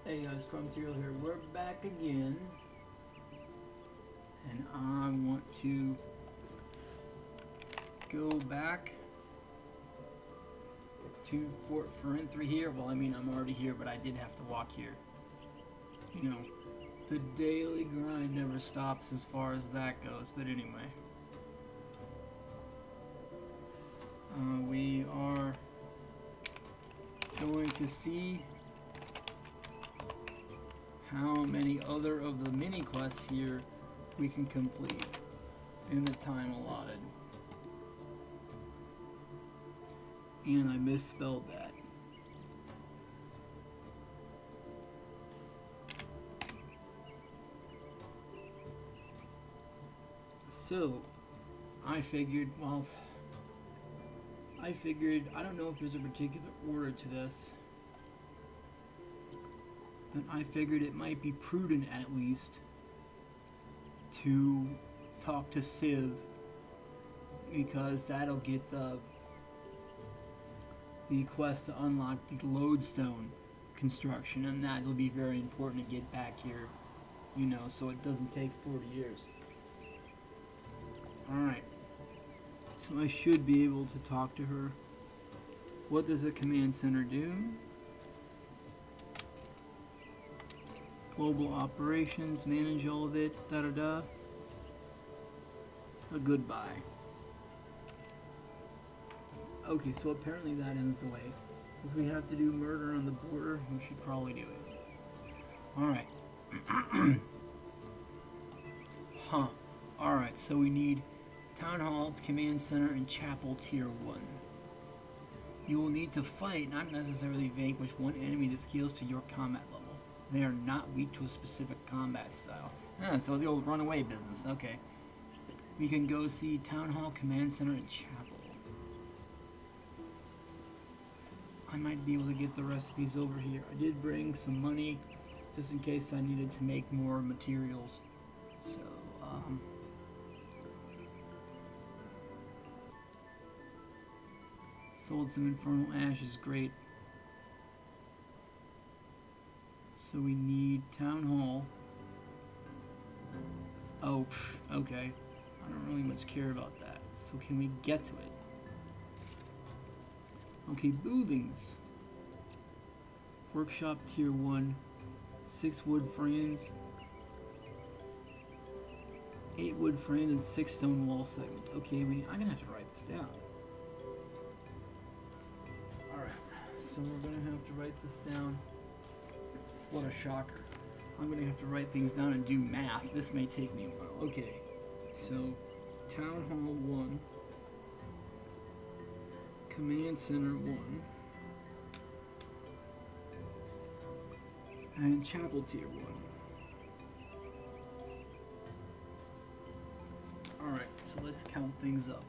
Hey guys, Material here. We're back again, and I want to go back to Fort Forinthry here. Well, I mean, I'm already here, but I did have to walk here. You know, the daily grind never stops as far as that goes, but anyway. We are going to see how many other of the mini quests here we can complete in the time allotted. And I misspelled that. So, I figured, I don't know if there's a particular order to this, but I figured it might be prudent at least to talk to Civ, because that'll get the quest to unlock the lodestone construction, and that'll be very important to get back here, you know, so it doesn't take 40 years. Alright, so I should be able to talk to her. What does a command center do? Global operations, manage all of it, da-da-da. A goodbye. Okay, so apparently that isn't the way. If we have to do murder on the border, we should probably do it. Alright. Huh. Alright, so we need Town Hall, Command Center, and Chapel Tier 1. You will need to fight, not necessarily vanquish, one enemy that scales to your combat level. They are not weak to a specific combat style. So the old runaway business, okay. We can go see Town Hall, Command Center, and Chapel. I might be able to get the recipes over here. I did bring some money, just in case I needed to make more materials. So, sold some Infernal Ashes, great. So we need Town Hall. Oh, okay. I don't really much care about that. So can we get to it? Okay, buildings. Workshop Tier 1. 6 wood frames. 8 wood frames and 6 stone wall segments. Okay, I'm gonna have to write this down. Alright, so we're gonna have to write this down. What a shocker. I'm gonna have to write things down and do math. This may take me a while. Okay, so Town Hall 1, Command Center 1, and Chapel Tier 1. Alright, so let's count things up.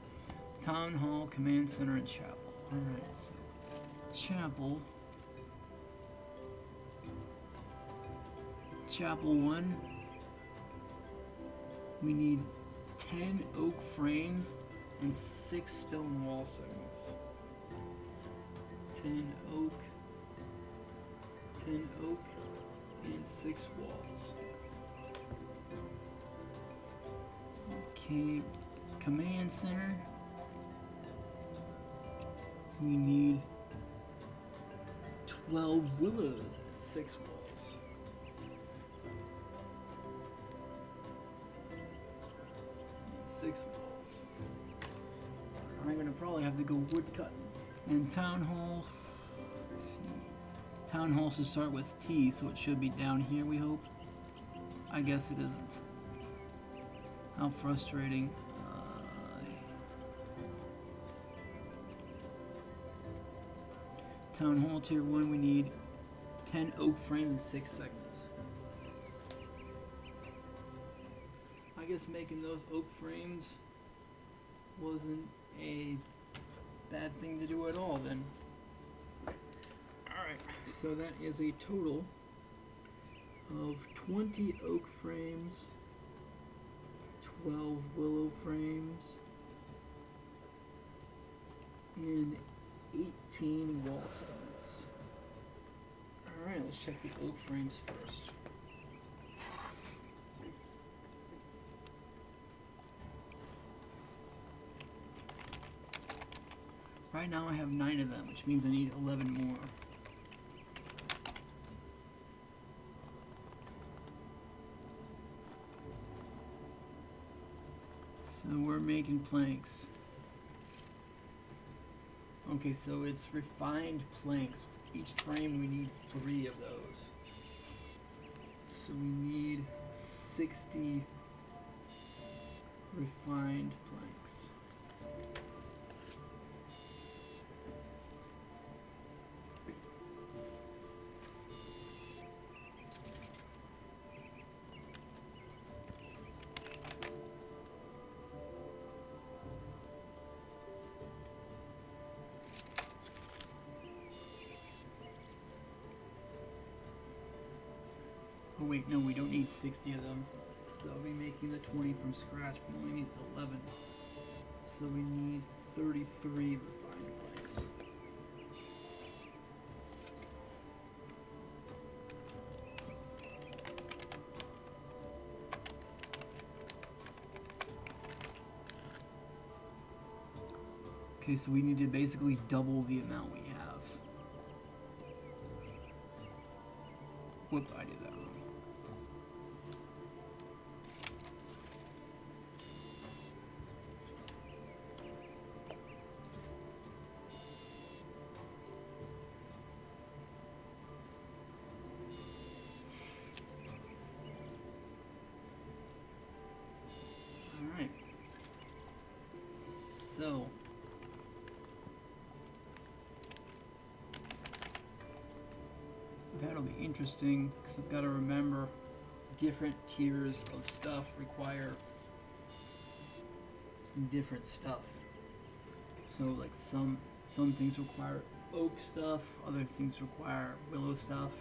Town Hall, Command Center, and Chapel. Alright, so Chapel 1, we need 10 oak frames and 6 stone wall segments. 10 oak, and 6 walls. Okay, Command Center, we need 12 willows and 6 walls. 6 walls. I'm gonna probably have to go woodcut. And Town Hall, let's see. Town Hall should start with T, so it should be down here, we hope. I guess it isn't. How frustrating. Town Hall Tier 1, we need 10 oak frames and 6 segments. I guess making those oak frames wasn't a bad thing to do at all then. Alright, so that is a total of 20 oak frames, 12 willow frames, and 18 wall segments. Alright, let's check the oak frames first. Right now I have 9 of them, which means I need 11 more. So we're making planks. Okay, so it's refined planks. For each frame we need 3 of those. So we need 60 refined planks. Oh wait, no, we don't need 60 of them. So I'll be making the 20 from scratch. We only need 11. So we need 33 refined planks. Okay, so we need to basically double the amount we have. Whoop, I did that wrong. Alright. So that'll be interesting because I've got to remember different tiers of stuff require different stuff. So like some things require oak stuff, other things require willow stuff.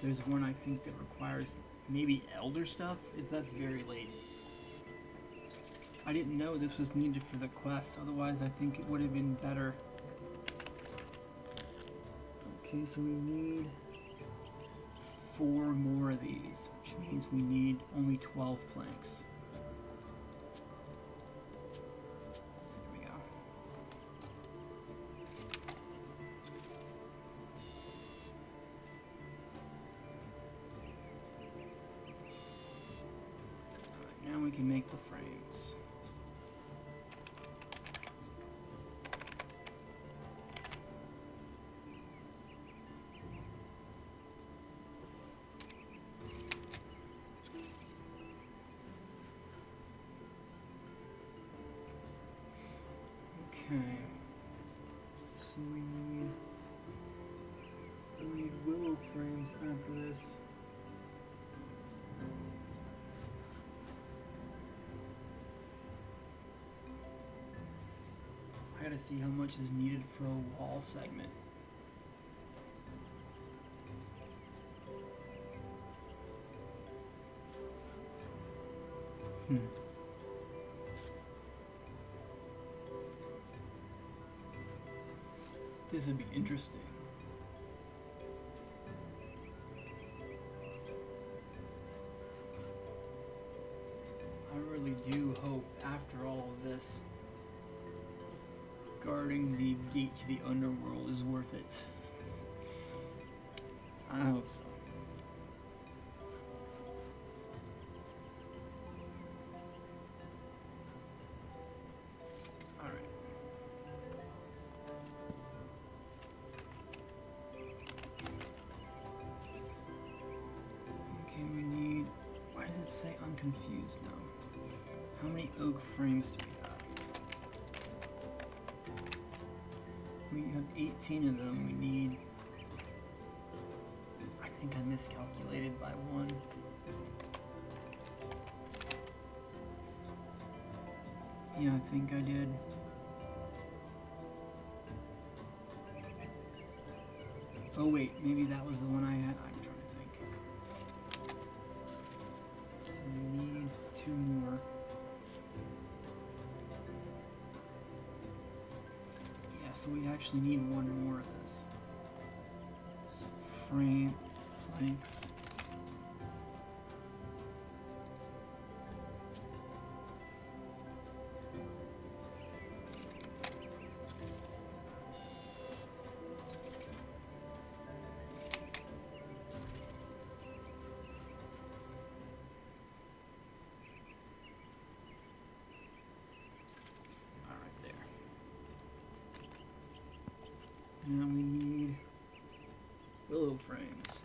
There's one I think that requires maybe elder stuff, if that's very late. I didn't know this was needed for the quest, otherwise I think it would have been better. Okay, so we need 4 more of these, which means we need only 12 planks. There we go. Alright, now we can make the frames. Okay, so we need willow frames after this. I gotta see how much is needed for a wall segment. This would be interesting. I really do hope, after all of this, guarding the gate to the underworld is worth it. I hope so. Say I'm confused now. How many oak frames do we have? We have 18 of them. We need... I think I miscalculated by 1. Yeah, I think I did. Oh wait, maybe that was the one I had. I'm trying to think. So we need 2 more. Yeah, so we actually need 1 more of this. So frame planks. Now we need willow frames.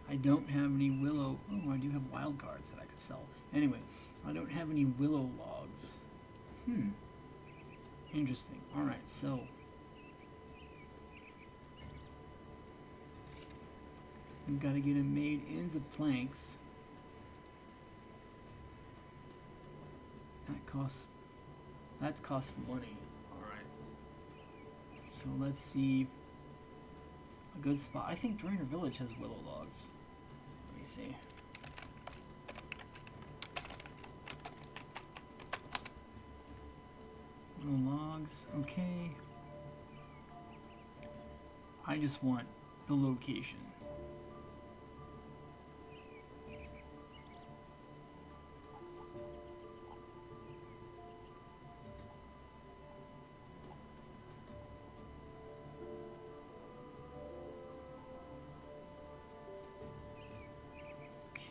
I don't have any willow. Oh, I do have wild cards that I could sell. Anyway, I don't have any willow logs. Interesting. Alright, so we've got to get them made into planks. That costs money. Alright. So let's see a good spot. I think Drainer Village has willow logs. Let me see. Willow logs, okay. I just want the location.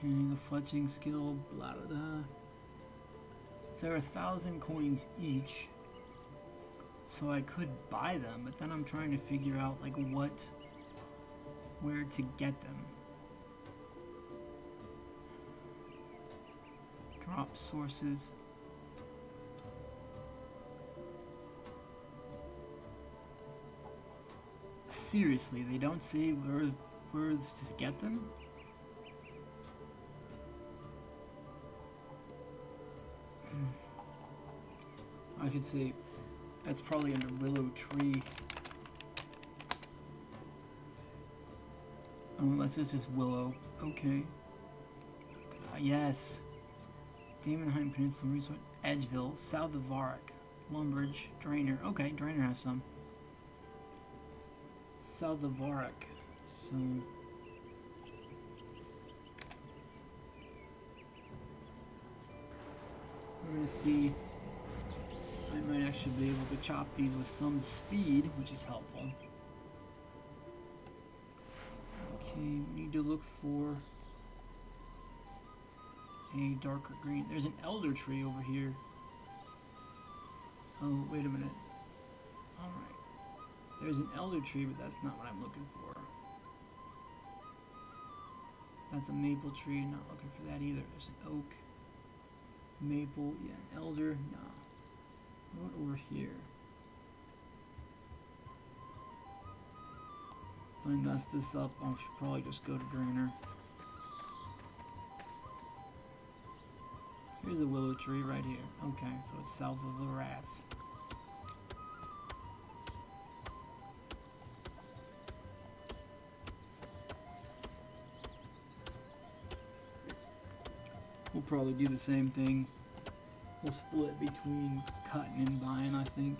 Okay, the fletching skill, blah blah blah. There are 1,000 coins each, so I could buy them, but then I'm trying to figure out like where to get them. Drop sources. Seriously, they don't say where to get them? I could say that's probably under Willow Tree. Unless it's just Willow. Okay. Yes. Damonheim Peninsula Resort, Edgeville, south of Varric, Lumbridge, Drainer. Okay, Drainer has some. South of Varric. So we're gonna see. I might actually be able to chop these with some speed, which is helpful. Okay, we need to look for a darker green. There's an elder tree over here. Oh, wait a minute. Alright. There's an elder tree, but that's not what I'm looking for. That's a maple tree, not looking for that either. There's an oak. Maple, yeah, an elder, no. What over here? If I mess this up, I should probably just go to Drainer. Here's a willow tree right here. Okay, so it's south of the rats. We'll probably do the same thing. We'll split between cutting and buying, I think.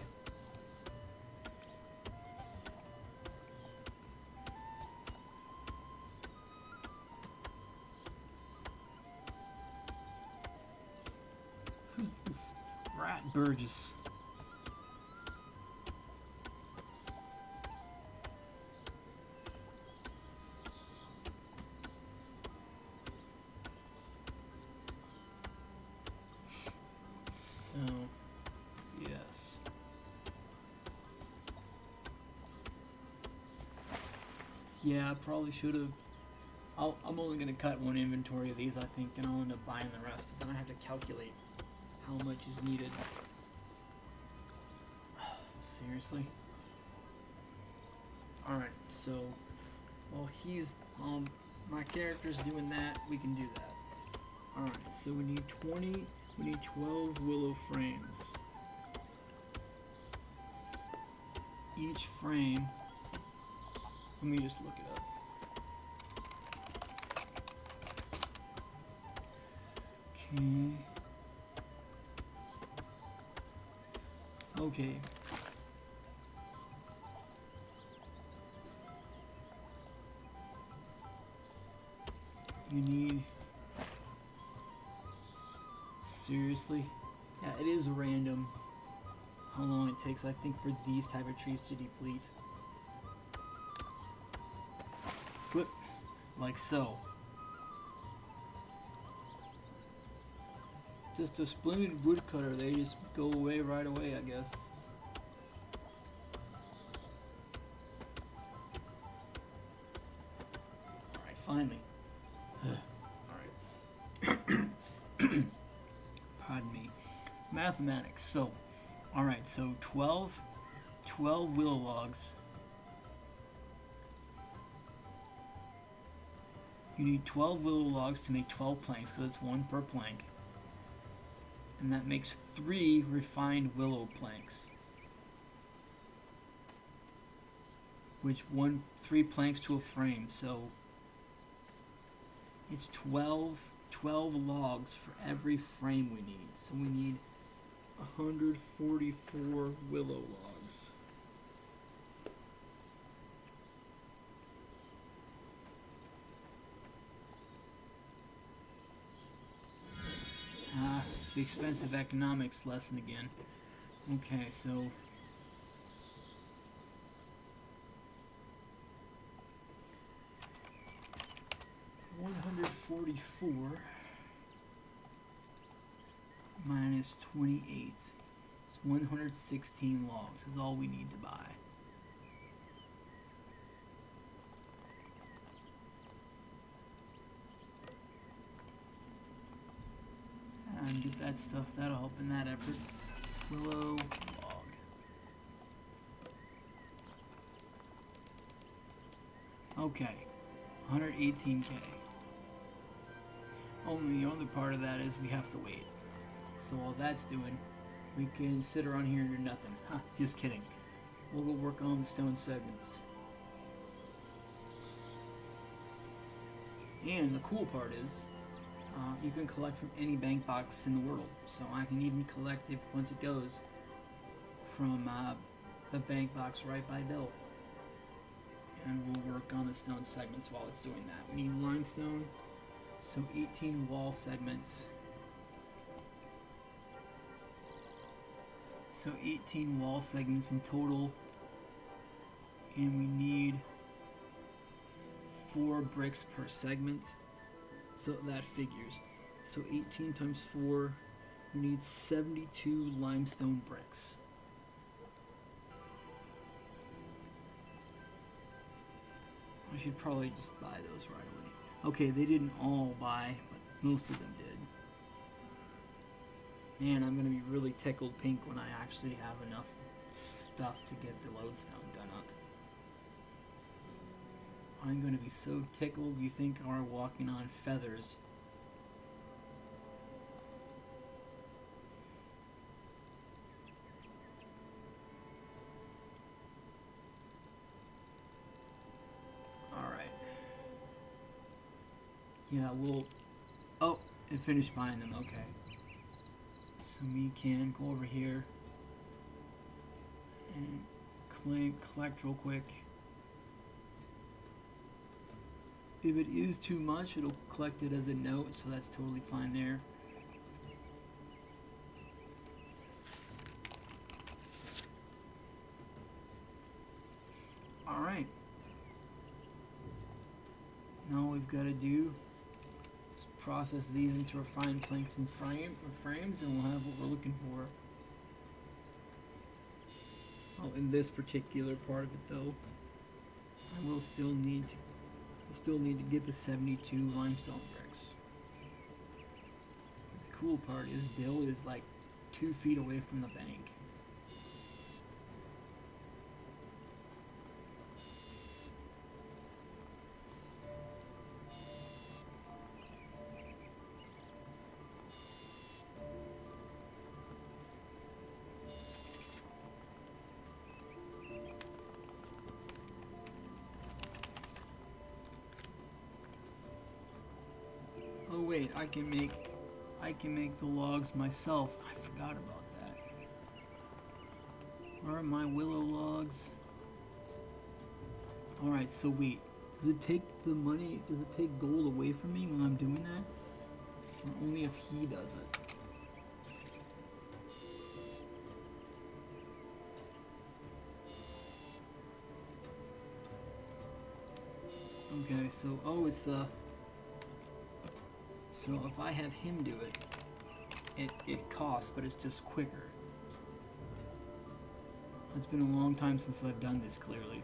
Who's this? Rat Burgess. Yes. Yeah, I probably should have. I'm only going to cut one inventory of these, I think, and I'll end up buying the rest, but then I have to calculate how much is needed. Seriously? Alright, so while my character's doing that, we can do that. Alright, so we need 12 willow frames. Each frame, let me just look it up. Okay. Okay. You need... Seriously? Yeah, it is random how long it takes, I think, for these type of trees to deplete. Whoop. Like so. Just a splendid woodcutter, they just go away right away, I guess. Alright, finally. Alright. Pardon me. Mathematics. So, alright, so 12 willow logs. You need 12 willow logs to make 12 planks, because it's 1 per plank. And that makes 3 refined willow planks. Which 3 planks to a frame, so it's 12 logs for every frame we need. So we need 144 willow logs. The expensive economics lesson again. Okay, so 144 minus 28 is 116 logs is all we need to buy. And get that stuff, that'll help in that effort. Willow log. Okay, 118k. Only the other part of that is we have to wait. So while that's doing, we can sit around here and do nothing. Huh, just kidding. We'll go work on the stone segments. And the cool part is, you can collect from any bank box in the world. So I can even collect, if once it goes, from the bank box right by Bill. And we'll work on the stone segments while it's doing that. We need limestone, so 18 wall segments. So 18 wall segments in total. And we need 4 bricks per segment. So that figures. So 18 times 4, we need 72 limestone bricks. I should probably just buy those right away. Okay, they didn't all buy, but most of them did. Man, I'm gonna be really tickled pink when I actually have enough stuff to get the lodestone done up. I'm gonna be so tickled you think I'm walking on feathers. Alright. Yeah, we'll... Oh, and finish buying them, okay. So we can go over here and collect real quick. If it is too much, it'll collect it as a note, so that's totally fine there. Alright. Now all we've got to do is process these into refined planks and frames, and we'll have what we're looking for. Oh, in this particular part of it though, I will still need to get the 72 limestone bricks. The cool part is Bill is like 2 feet away from the bank. Oh wait, I can make the logs myself. I forgot about that. Where are my willow logs? Alright, so wait. Does it take the money, does it take gold away from me when I'm doing that? Or only if he does it? Okay, so, oh, it's the... So if I have him do it, it costs, but it's just quicker. It's been a long time since I've done this, clearly.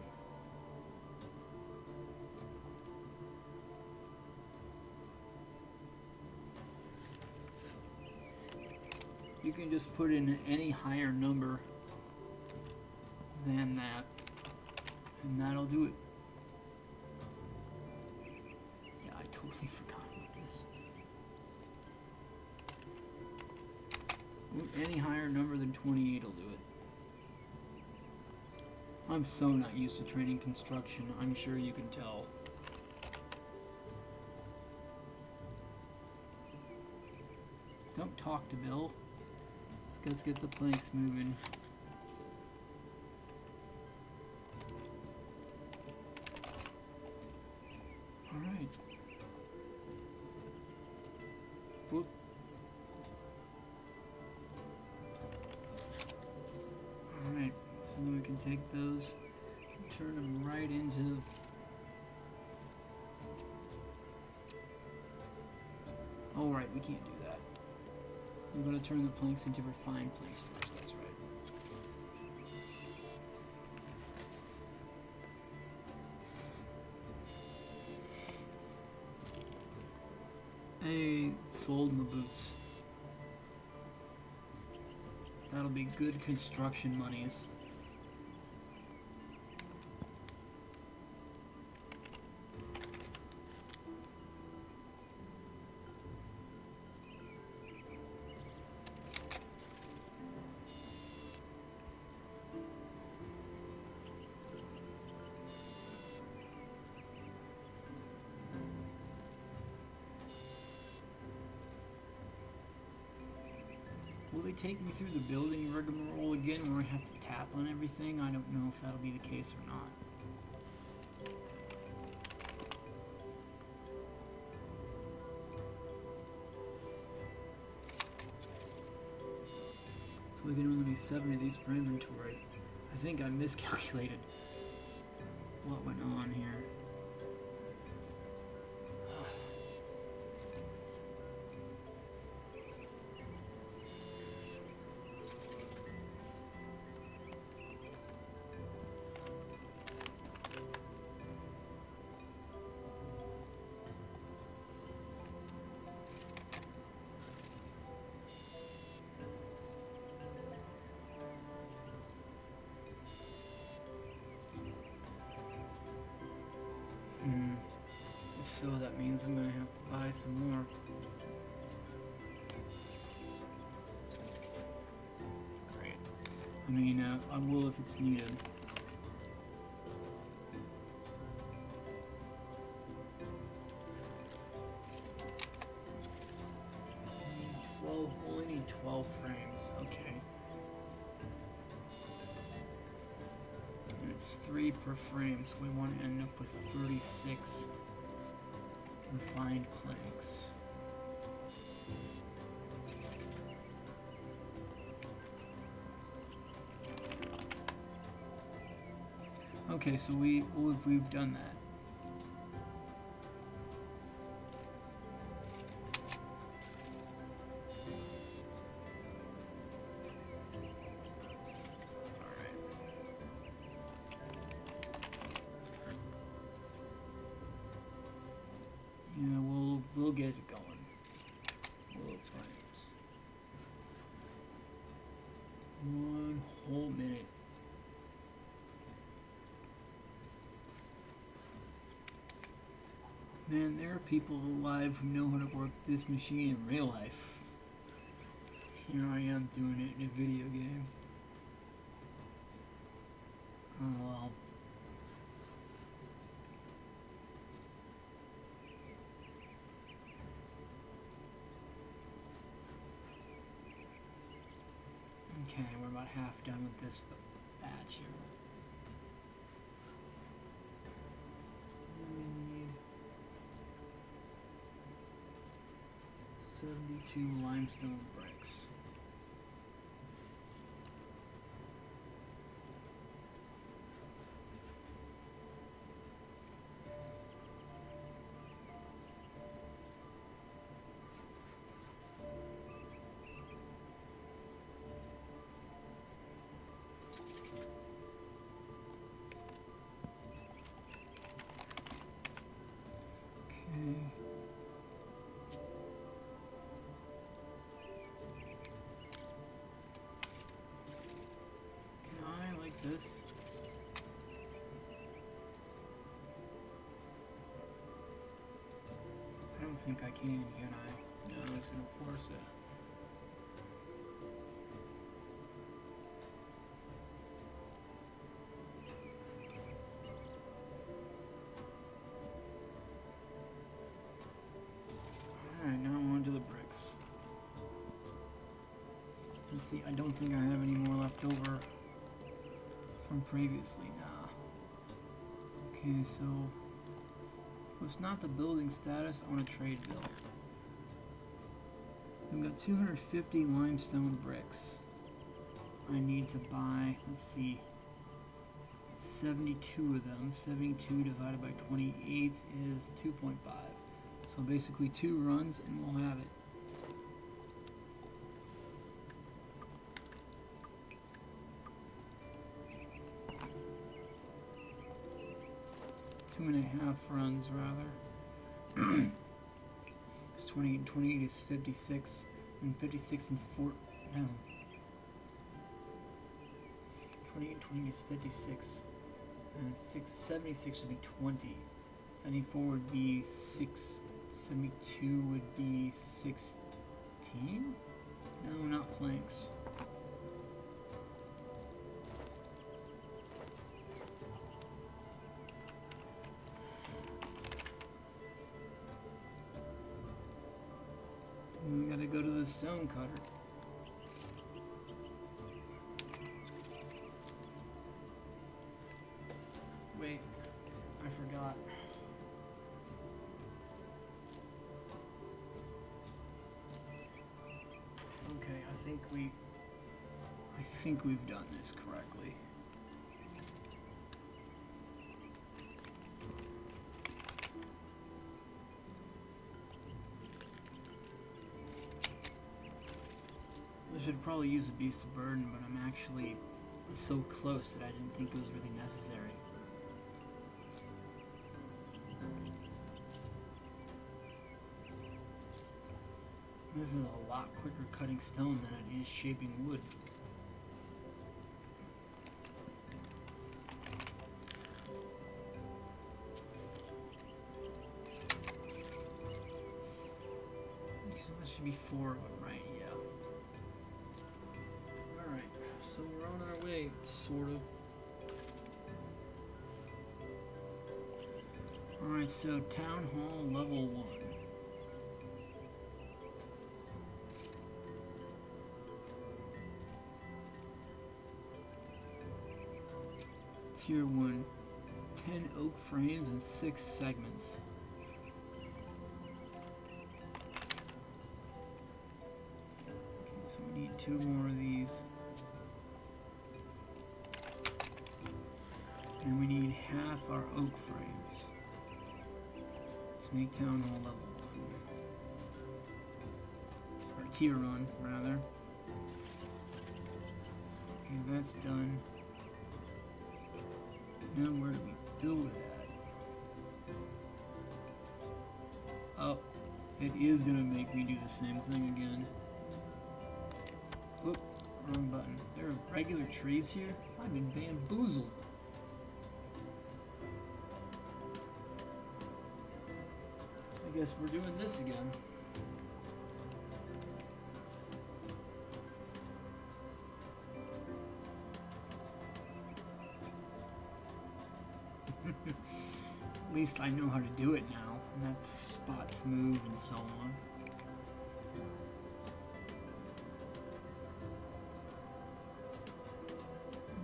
You can just put in any higher number than that, and that'll do it. Yeah, I totally forgot about this. Any higher number than 28 will do it. I'm so not used to training construction, I'm sure you can tell. Don't talk to Bill. Let's get the planks moving. Alright. Whoop. Alright, so we can take those and turn them right into... Oh, right, we can't do that. We're going to turn the planks into refined planks first, that's right. Hey, sold my boots. That'll be good construction monies. Will they take me through the building rigmarole again where I have to tap on everything? I don't know if that'll be the case or not. So we can only make 7 of these for inventory. I think I miscalculated what went on here. If so, that means I'm gonna have to buy some more. Great. I mean, I will if it's needed. Only need 12 frames. Okay. And it's 3 per frame, so we want to end up with 36 refined planks. Okay, so we've done that. Yeah, we'll get it going. Willow frames. 1 whole minute. Man, there are people alive who know how to work this machine in real life. Here I am doing it in a video game. Oh well. Okay, we're about half done with this, but patch here. We need 72 limestone bricks. This. I don't think I can I? No, it's gonna force it. Alright, now I'm on to the bricks. Let's see, I don't think I have any more left over from previously. Nah. Okay, so it's not the building status. I want to trade bill. I've got 250 limestone bricks. I need to buy, let's see, 72 of them. 72 divided by 28 is 2.5. So basically 2 runs and we'll have it. 2.5 runs, rather. It's 28 and 28 is 56, and 56 and 4, no. 28 and 28 is 56, and 76 would be 20. 74 would be 6, 72 would be 16? No, not planks. We gotta go to the stone cutter. Wait, I forgot. Okay, I think we've done this correctly. I should probably use a beast of burden, but I'm actually so close that I didn't think it was really necessary. This is a lot quicker cutting stone than it is shaping wood. So that should be 4 of them, right? Yeah. Alright, so we're on our way, sort of. Alright, so Town Hall level 1. Tier 1, 10 oak frames and 6 segments. Okay, so we need 2 more of these. And we need half our oak frames to make Town Hall level 1. Or tier 1, rather. Okay, that's done. Now where do we build it at? Oh, it is gonna make me do the same thing again. Whoop, wrong button. There are regular trees here? I've been bamboozled. I guess we're doing this again. At least I know how to do it now, and that spots move and so on.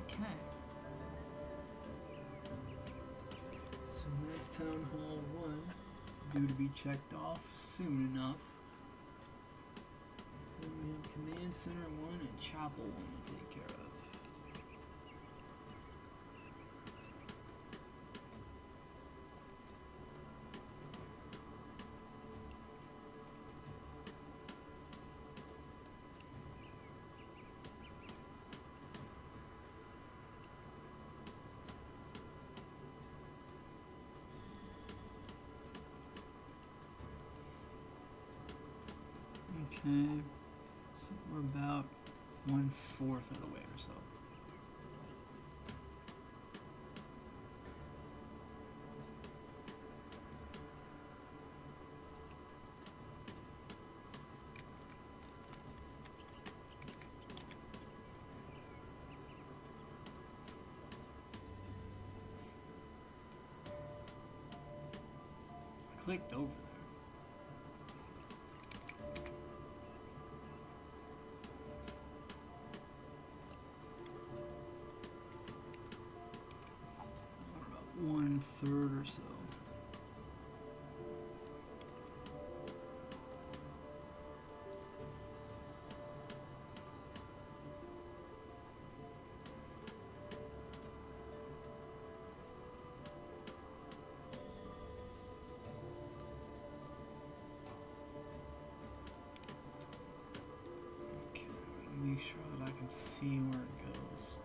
Okay. due to be checked off soon enough. Then we have Command Center 1 and Chapel 1 to take care of. Okay, so we're about 1/4 of the way or so. I clicked over there. About 1/3 or so. Okay, make sure that I can see where it goes.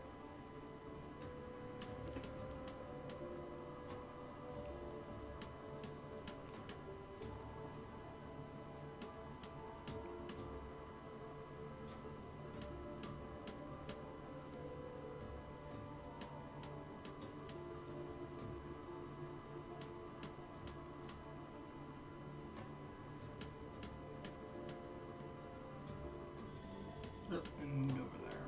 Oh, and moved over there.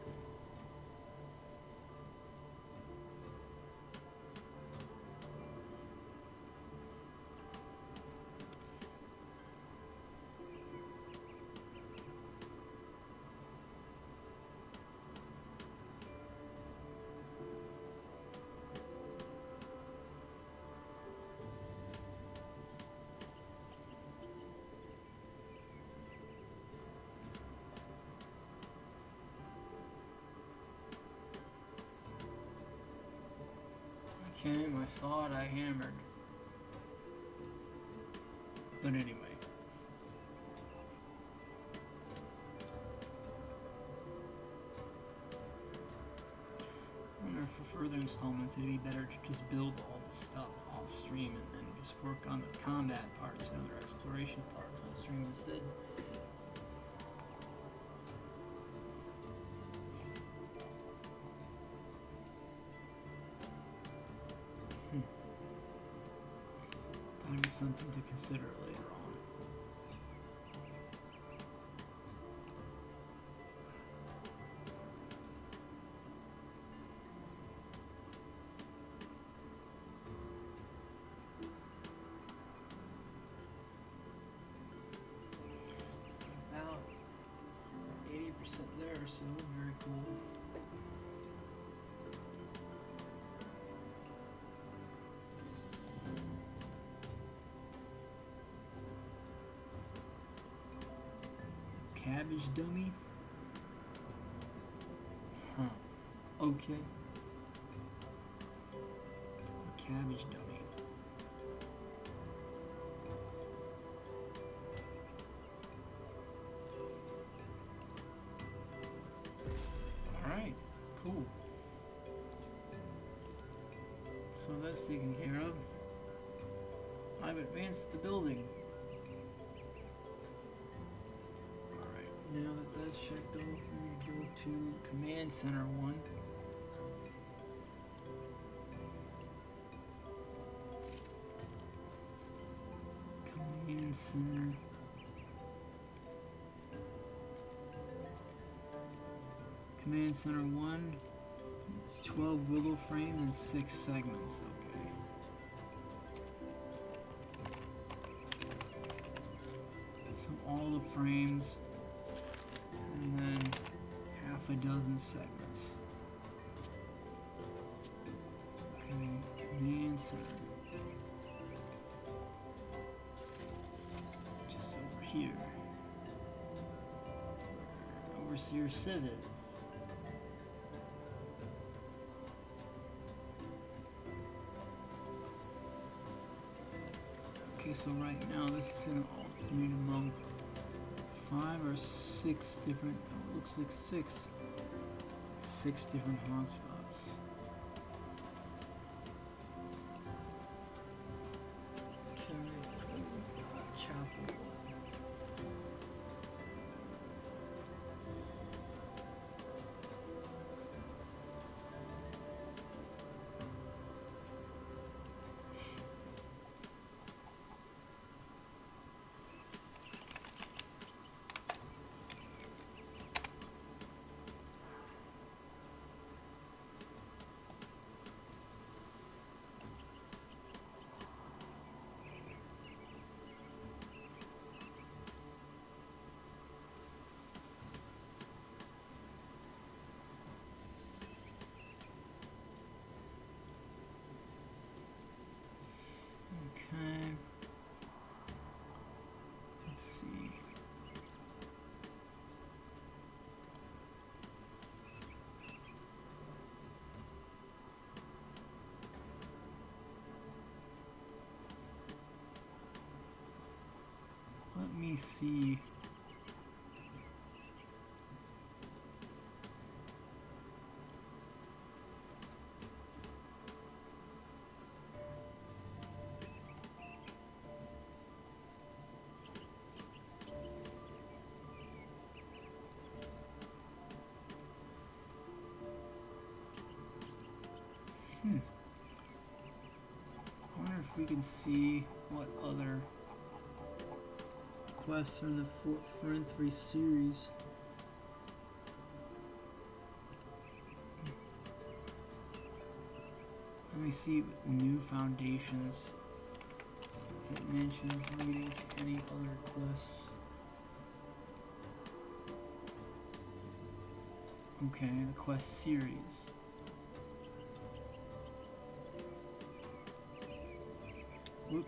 Okay, I saw it, I hammered. But anyway. I wonder if for further installments it'd be better to just build all the stuff off stream and then just work on the combat parts and other exploration parts on stream instead. That'd be something to consider later on. About 80% there, so very cool. Cabbage dummy? Huh. Okay. Cabbage dummy. Alright, cool. So that's taken care of. I've advanced the building. Now that that's checked off, we go to Command Center 1. Command Center. Command Center 1 is 12 wiggle frames and 6 segments. Okay. So all the frames. And then half a dozen segments. Okay, Command Center. here. Overseer Civis. Okay, so right now this is going to alternate among 5 or 6 different, oh, it looks like 6 different hotspots. Chapel. Okay. Let's see. Let me see. I wonder if we can see what other quests are in the Fort Forinthry series. Let me see new foundations. If it mentions leading to any other quests. Okay, the quest series. Whoop.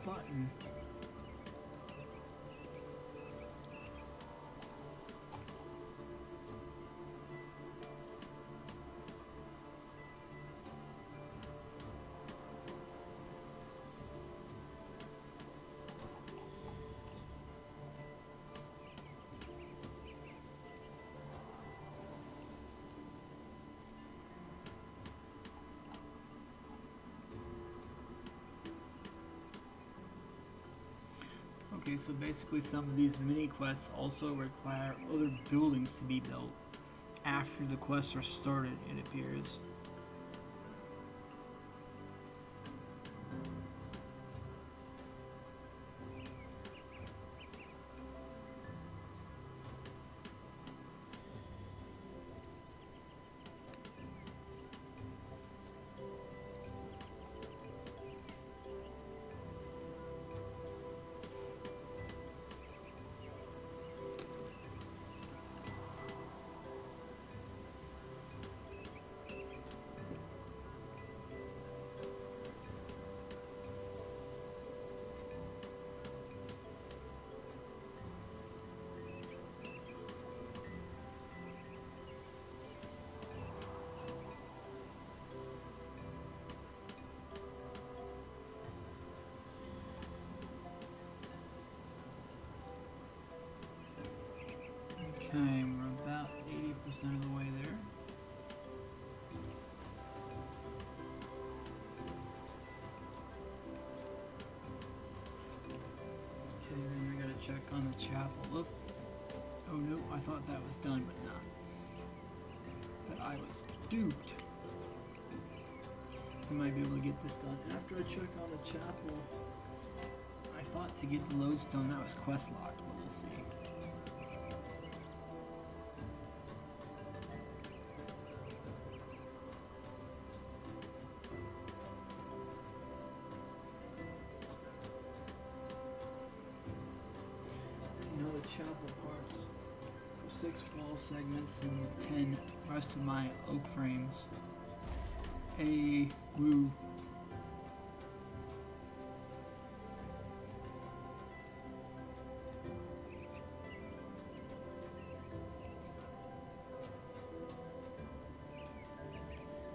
Button. Okay, so basically some of these mini quests also require other buildings to be built after the quests are started, it appears. Okay, we're about 80% of the way there. Okay, then we gotta check on the chapel. Look. Oh no, I thought that was done, but not. That I was duped. We might be able to get this done after I check on the chapel. I thought to get the lodestone that was quest locked, but we'll see. You know the chapel parts for 6 wall segments and 10 rest of my oak frames. Woo.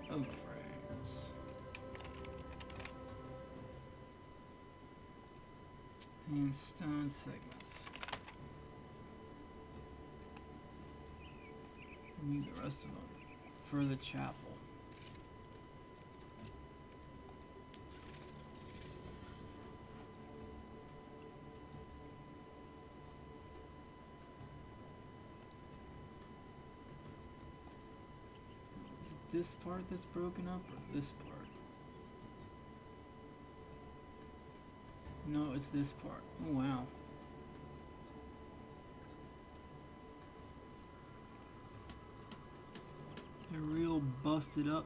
Oak frames. And stone segments. We need the rest of them for the chapel. Is it this part that's broken up or this part? No, it's this part. Oh wow. They're real busted up.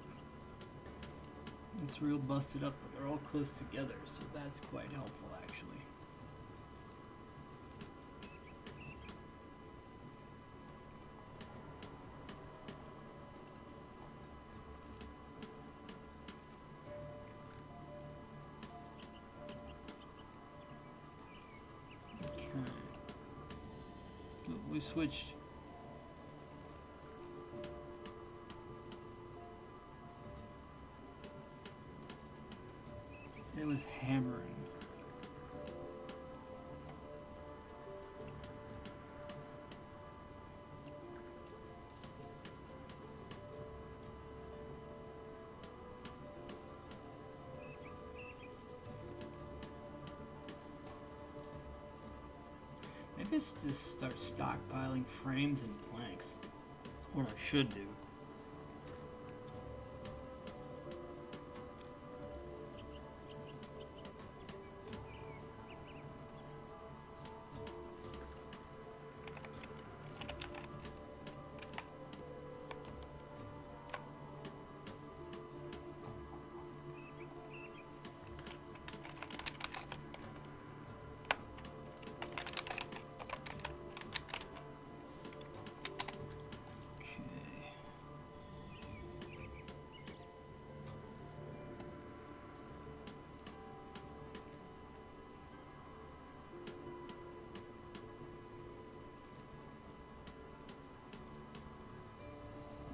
It's real busted up, but they're all close together, so that's quite helpful actually. Okay. We switched. It was hammering. Maybe I should just start stockpiling frames and planks. That's what I should do.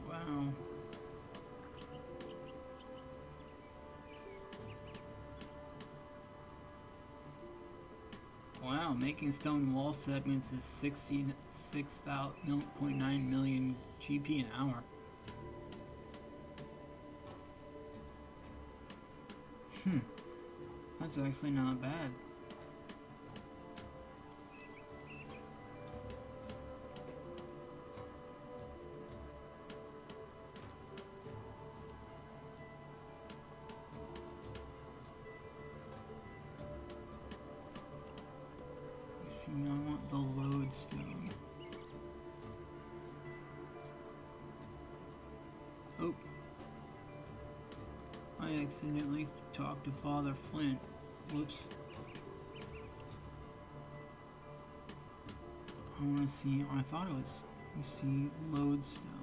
Wow. Wow, making stone wall segments is 66.9 million GP an hour. That's actually not bad. See, I want the lodestone. Oh. I accidentally talked to Father Flint. Whoops. I want to see, I thought it was, let me see, lodestone.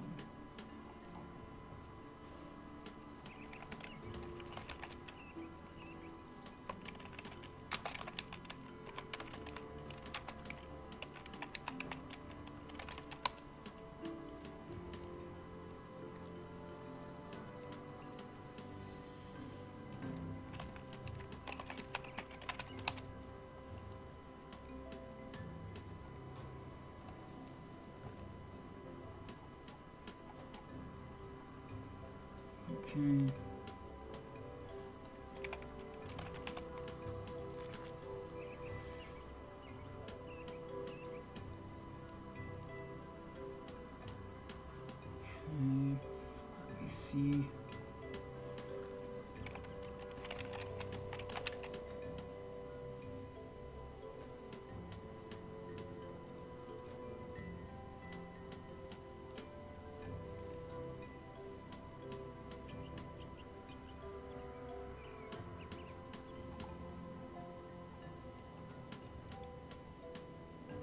Okay. Let me see.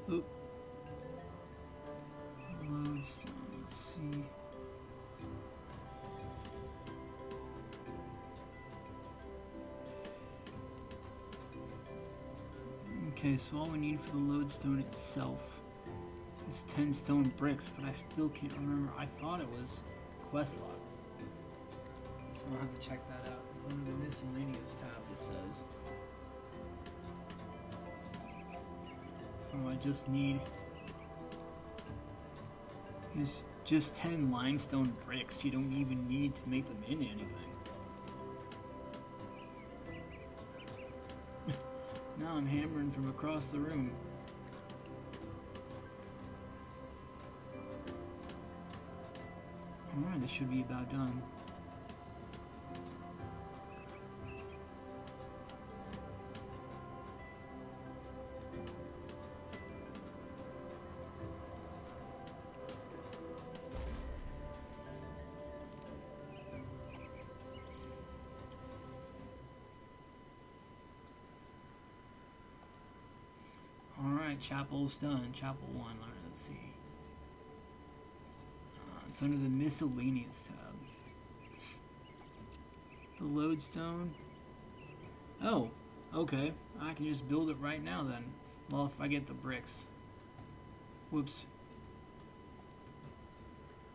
Oop. Lodestone, let's see. Okay, so all we need for the lodestone itself is 10 stone bricks, but I still can't remember. I thought it was quest log. So I'll have to check that out. It's under the miscellaneous tab, it says. So I just need is just 10 limestone bricks. You don't even need to make them into anything. Now I'm hammering from across the room. Alright, this should be about done. Alright, chapel's done. Chapel 1, alright, let's see. It's under the miscellaneous tab. The lodestone. Oh, okay. I can just build it right now then. Well, if I get the bricks. Whoops.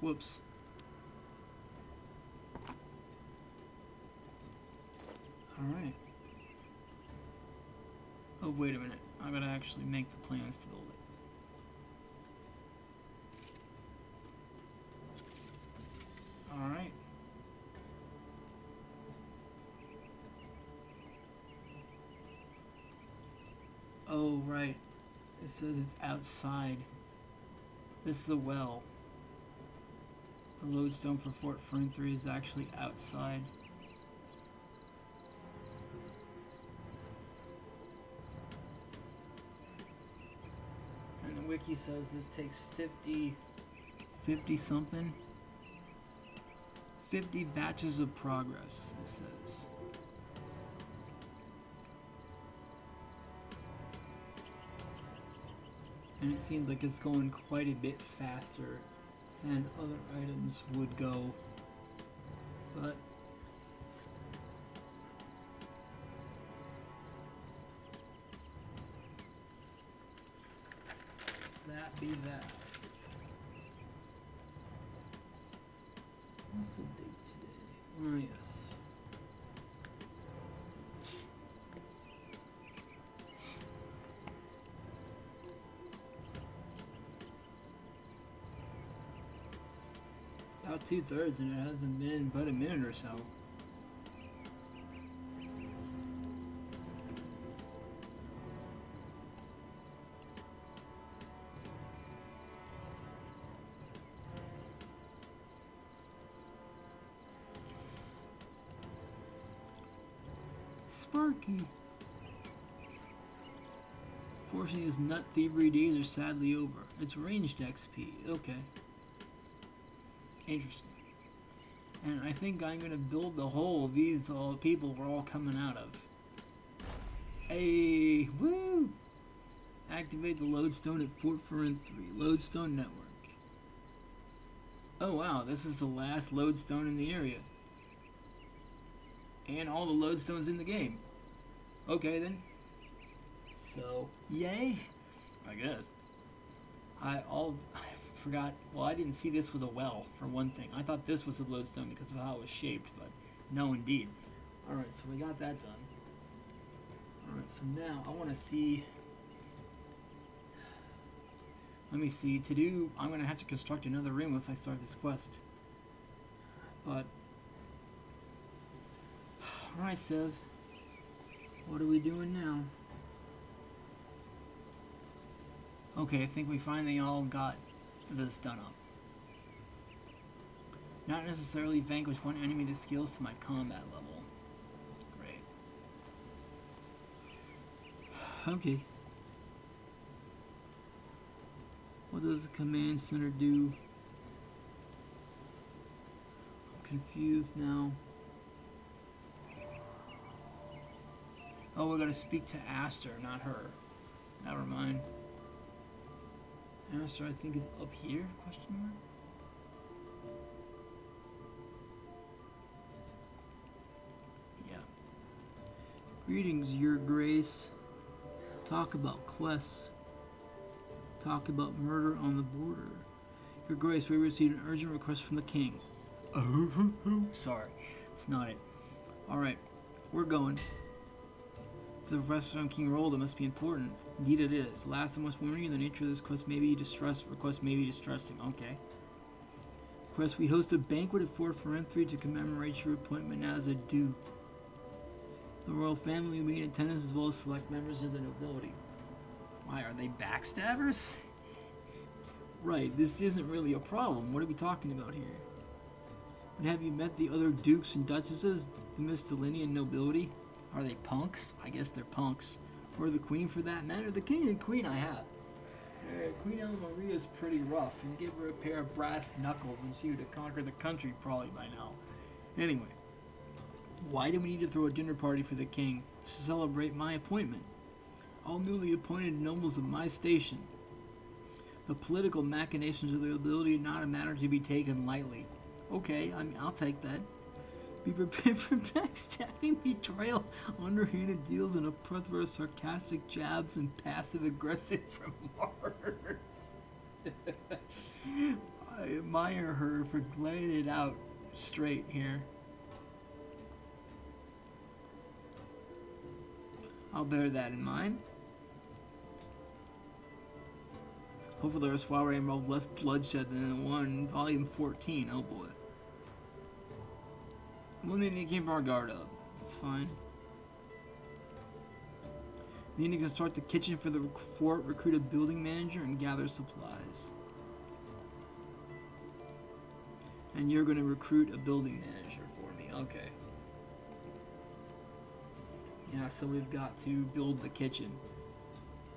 Whoops. Alright. Oh, wait a minute. I gotta actually make the plans to build it. Alright. Oh, right. It says it's outside. This is the well. The lodestone for Fort Forinthry is actually outside. And the wiki says this takes 50 something? 50 batches of progress, this says. And it seems like it's going quite a bit faster than other items would go. But that be that. What's the date today? Oh, yes. About 2/3, and it hasn't been but a minute or so. Sparky. Fortunately, his nut thievery days are sadly over. It's ranged XP. Okay. Interesting. And I think I'm gonna build the hole these people were all coming out of. Hey, woo! Activate the lodestone at Fort Forinthry. Lodestone network. Oh wow, this is the last lodestone in the area. And all the lodestones in the game. Okay then. So, yay? I guess. I forgot. Well, I didn't see this was a well, for one thing. I thought this was a lodestone because of how it was shaped, but no, indeed. Alright, so we got that done. Alright, so now I want to see. Let me see. To do, I'm going to have to construct another room if I start this quest. But Alright, Civ. What are we doing now? Okay, I think we finally all got this done up. Not necessarily vanquish one enemy that scales to my combat level. Great. Okay. What does the command center do? I'm confused now. Oh, we gotta speak to Aster, not her. Never mind. Aster, I think, is up here? Question mark? Yeah. Greetings, Your Grace. Talk about quests. Talk about murder on the border. Your Grace, we received an urgent request from the king. Sorry, it's not it. Alright, we're going. If the request on King Rold, it must be important. Indeed it is. Last, I must warn you, the nature of this quest may be distressing. Okay. Quest, we host a banquet at Fort Forinthry to commemorate your appointment as a duke. The royal family will be in attendance as well as select members of the nobility. Why, are they backstabbers? Right, this isn't really a problem. What are we talking about here? But have you met the other dukes and duchesses, the Mystylinian nobility? Are they punks? I guess they're punks. Or the queen for that matter. The king and queen I have. Queen Maria is pretty rough. And give her a pair of brass knuckles and she would have conquered the country probably by now. Anyway. Why do we need to throw a dinner party for the king? To celebrate my appointment. All newly appointed nobles of my station. The political machinations of the nobility are not a matter to be taken lightly. Okay, I'll take that. Be prepared for backstabbing, betrayal, underhanded deals, and a plethora of sarcastic jabs and passive-aggressive remarks. I admire her for laying it out straight here. I'll bear that in mind. Hopefully our soiree involves less bloodshed than the one in Volume 14. Oh boy. We'll need to keep our guard up. It's fine. We need to construct the kitchen for the fort, recruit a building manager, and gather supplies. And you're going to recruit a building manager for me. Okay. Yeah, so we've got to build the kitchen.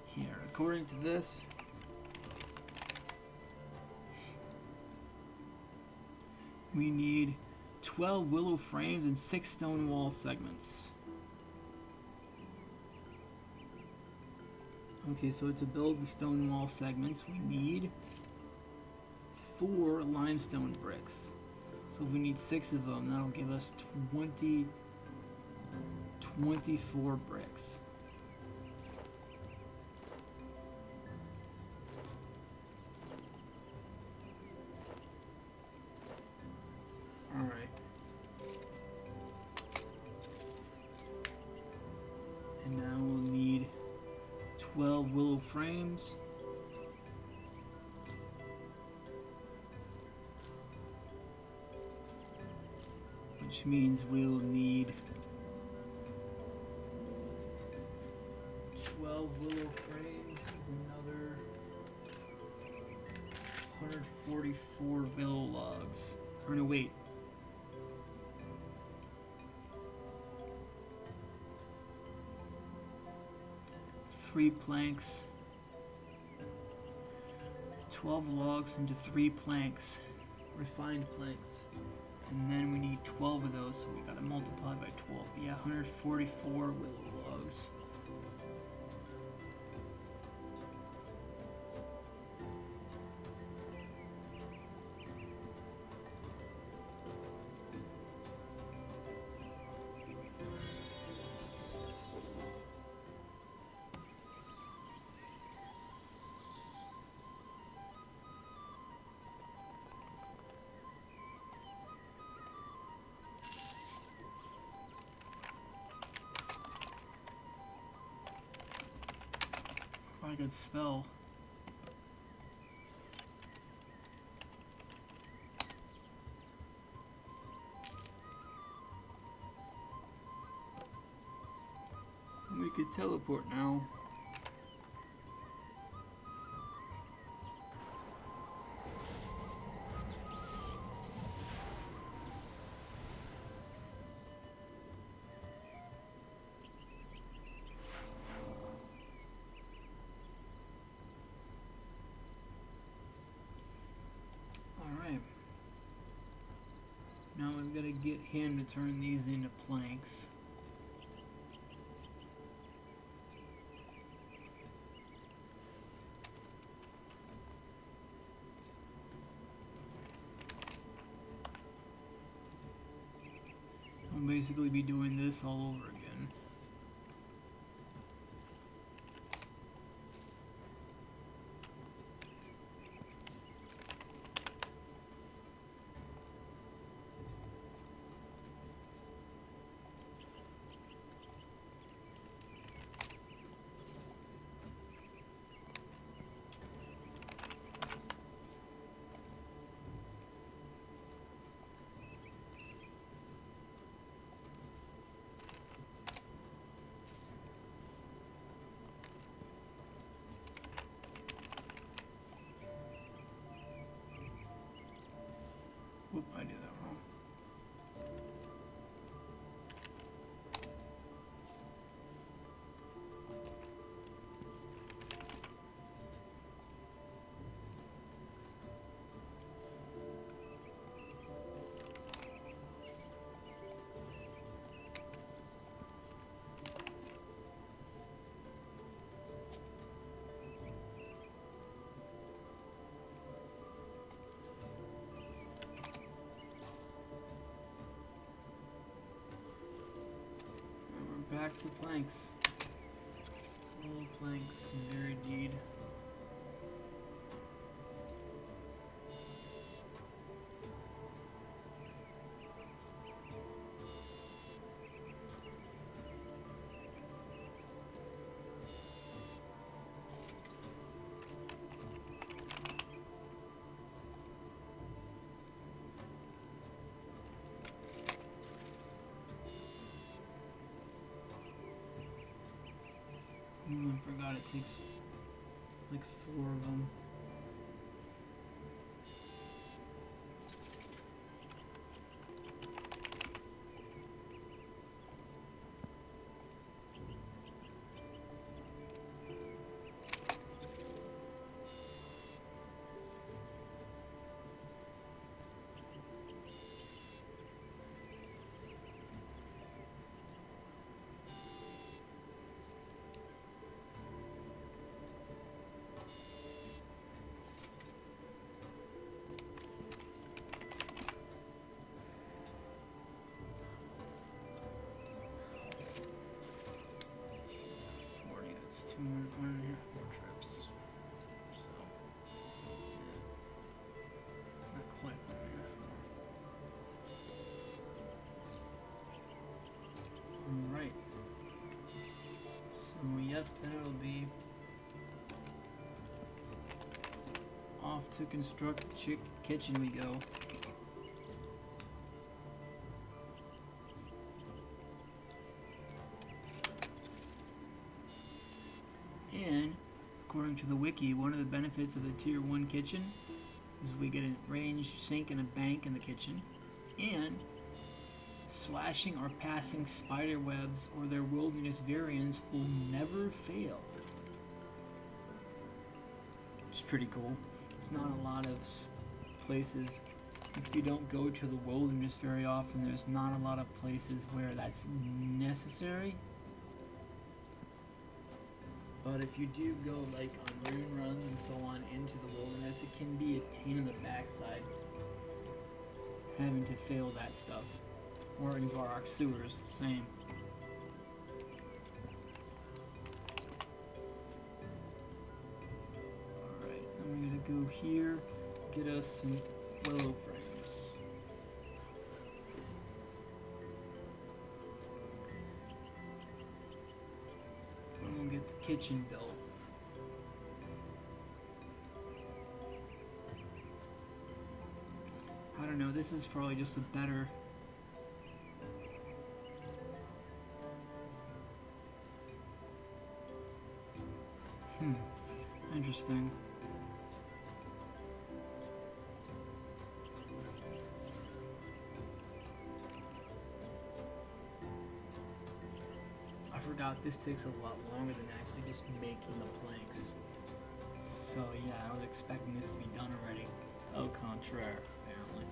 Here, according to this, we need 12 willow frames and 6 stone wall segments. Okay, so to build the stone wall segments, we need 4 limestone bricks. So if we need 6 of them, that'll give us 24 bricks. Alright. And now we'll need 12 willow frames. Which means we'll need 12 willow frames, another 144 willow logs. Or no, wait. Three planks, 12 logs into 3 planks, refined planks, and then we need 12 of those, so we gotta multiply by 12. Yeah, 144 willow logs. I could spell. can teleport now. Alright. Now we've got to get him to turn these into planks. I'll basically be doing this all over again. Whoop, I did that wrong. Back to planks. Full planks, very indeed. I forgot it takes like 4 of them. One and a half more trips. So, yeah. Not quite 1.5 more. Alright. So, yep, then it'll be off to construct the kitchen we go. And according to the wiki, one of the benefits of the tier 1 kitchen is we get a ranged sink and a bank in the kitchen, and slashing or passing spider webs or their wilderness variants will never fail. Which is pretty cool. It's not a lot of places, if you don't go to the wilderness very often, there's not a lot of places where that's necessary. But if you do go like on rune runs and so on into the wilderness, it can be a pain in the backside having to fail that stuff. Or in Varrock sewers, the same. Alright, then we're gonna go here, get us some willow frames. And we'll get the kitchen built. I don't know, this is probably just a better Interesting. I forgot this takes a lot longer than actually just making the planks. So yeah, I was expecting this to be done already. Au contraire, apparently.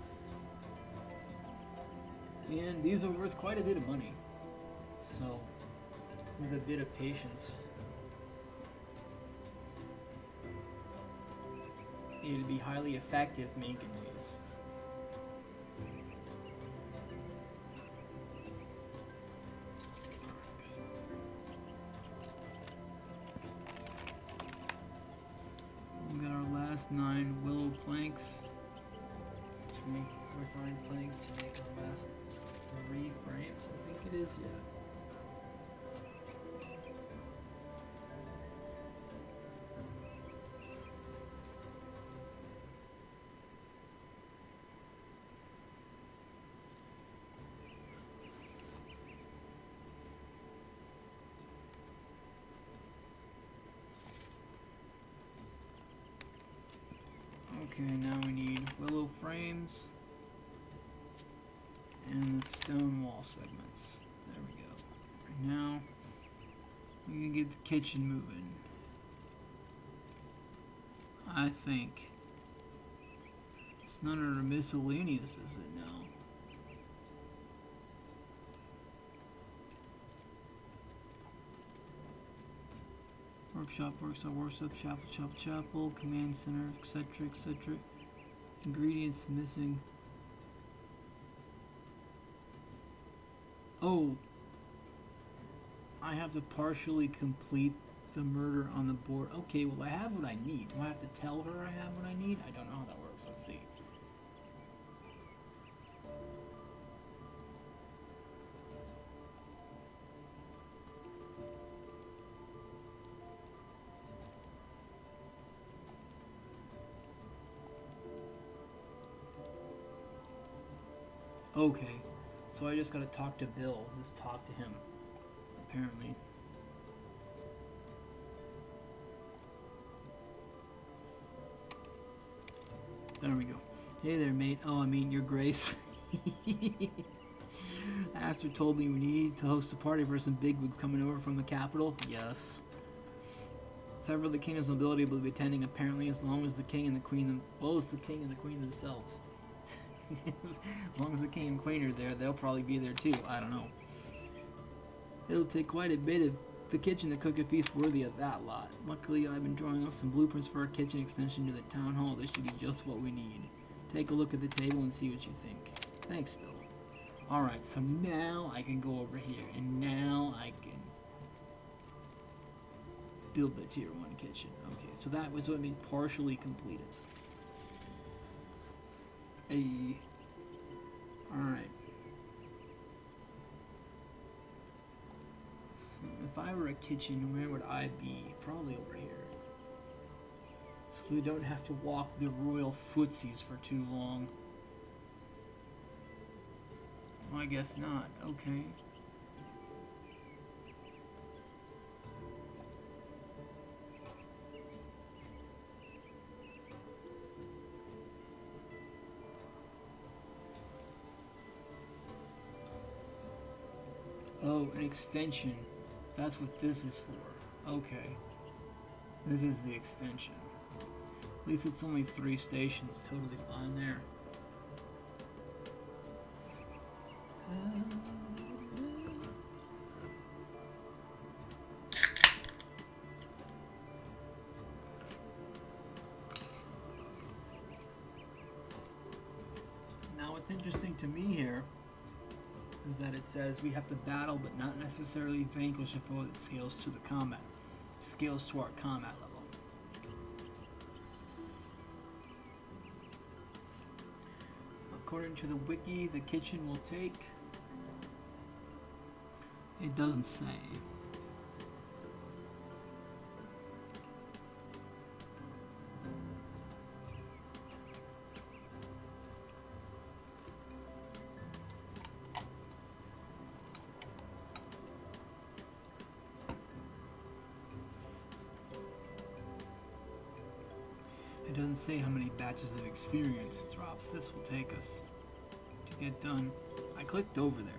And these are worth quite a bit of money. So, with a bit of patience, it'd be highly effective making these. We got our last 9 willow planks to make refined planks to make our last 3 frames. I think it is, yeah. Okay, now we need willow frames and the stone wall segments. There we go. Right now, we can get the kitchen moving. I think it's none of the miscellaneous, is it now? Workshop, chapel, command center, etc., etc. Ingredients missing. Oh, I have to partially complete the murder on the board. Okay, well I have what I need. Do I have to tell her I have what I need? I don't know how that works. Let's see. Okay, so I just gotta talk to Bill. Just talk to him, apparently. There we go. Hey there, mate. Oh, I mean, your grace. Aster told me we need to host a party for some bigwigs coming over from the capital. Yes. Several of the kingdom's nobility will be attending, apparently, as long as the king and the queen, well, as the king and the queen themselves. As long as the king and queen are there, they'll probably be there too. I don't know. It'll take quite a bit of the kitchen to cook a feast worthy of that lot. Luckily, I've been drawing up some blueprints for a kitchen extension to the town hall. This should be just what we need. Take a look at the table and see what you think. Thanks, Bill. Alright, so now I can go over here, and now I can build the tier 1 kitchen. Okay, so that was what I mean partially completed. Alright. So if I were a kitchen, where would I be? Probably over here. So they don't have to walk the royal footsies for too long. Well, I guess not. Okay. Oh, an extension. That's what this is for. Okay. This is the extension. At least it's only 3 stations. Totally fine there. Now what's interesting to me here is that it says we have to battle but not necessarily vanquish a foe that scales to the combat. Scales to our combat level. According to the wiki, the kitchen will take... It doesn't say. doesn't say how many batches of experience drops this will take us to get done. I clicked over there.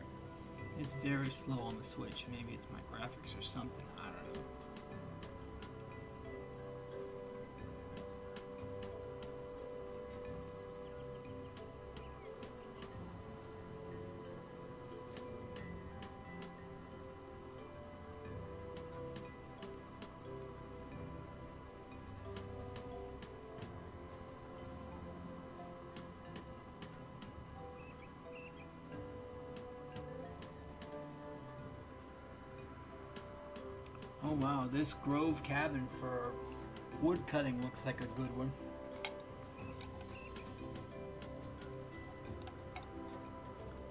It's very slow on the Switch. Maybe it's my graphics or something. I don't know. Oh wow, this Grove cabin for wood cutting looks like a good one.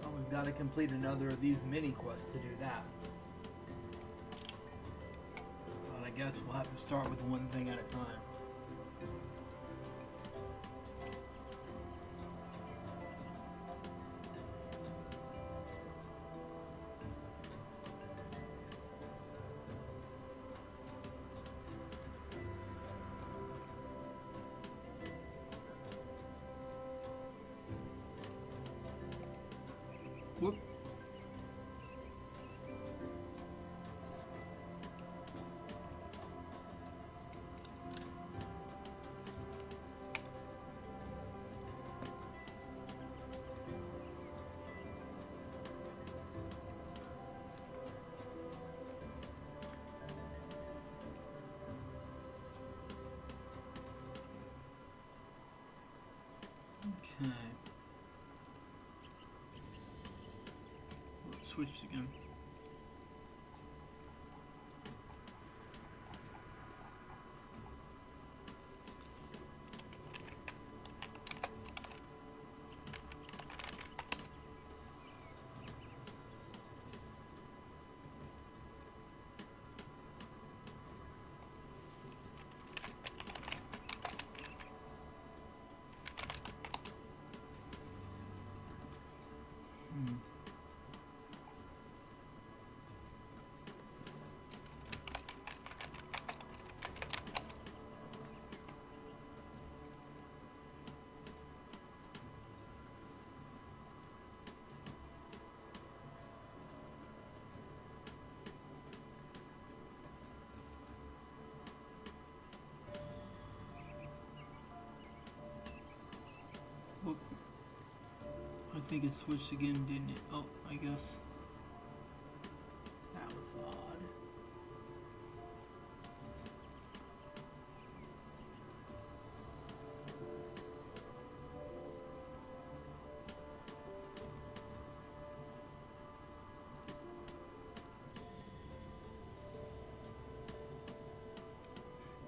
Oh, we've got to complete another of these mini quests to do that. But I guess we'll have to start with one thing at a time. Whoop. Okay. Switched again. Whoop. I think it switched again, didn't it? Oh, I guess. That was odd.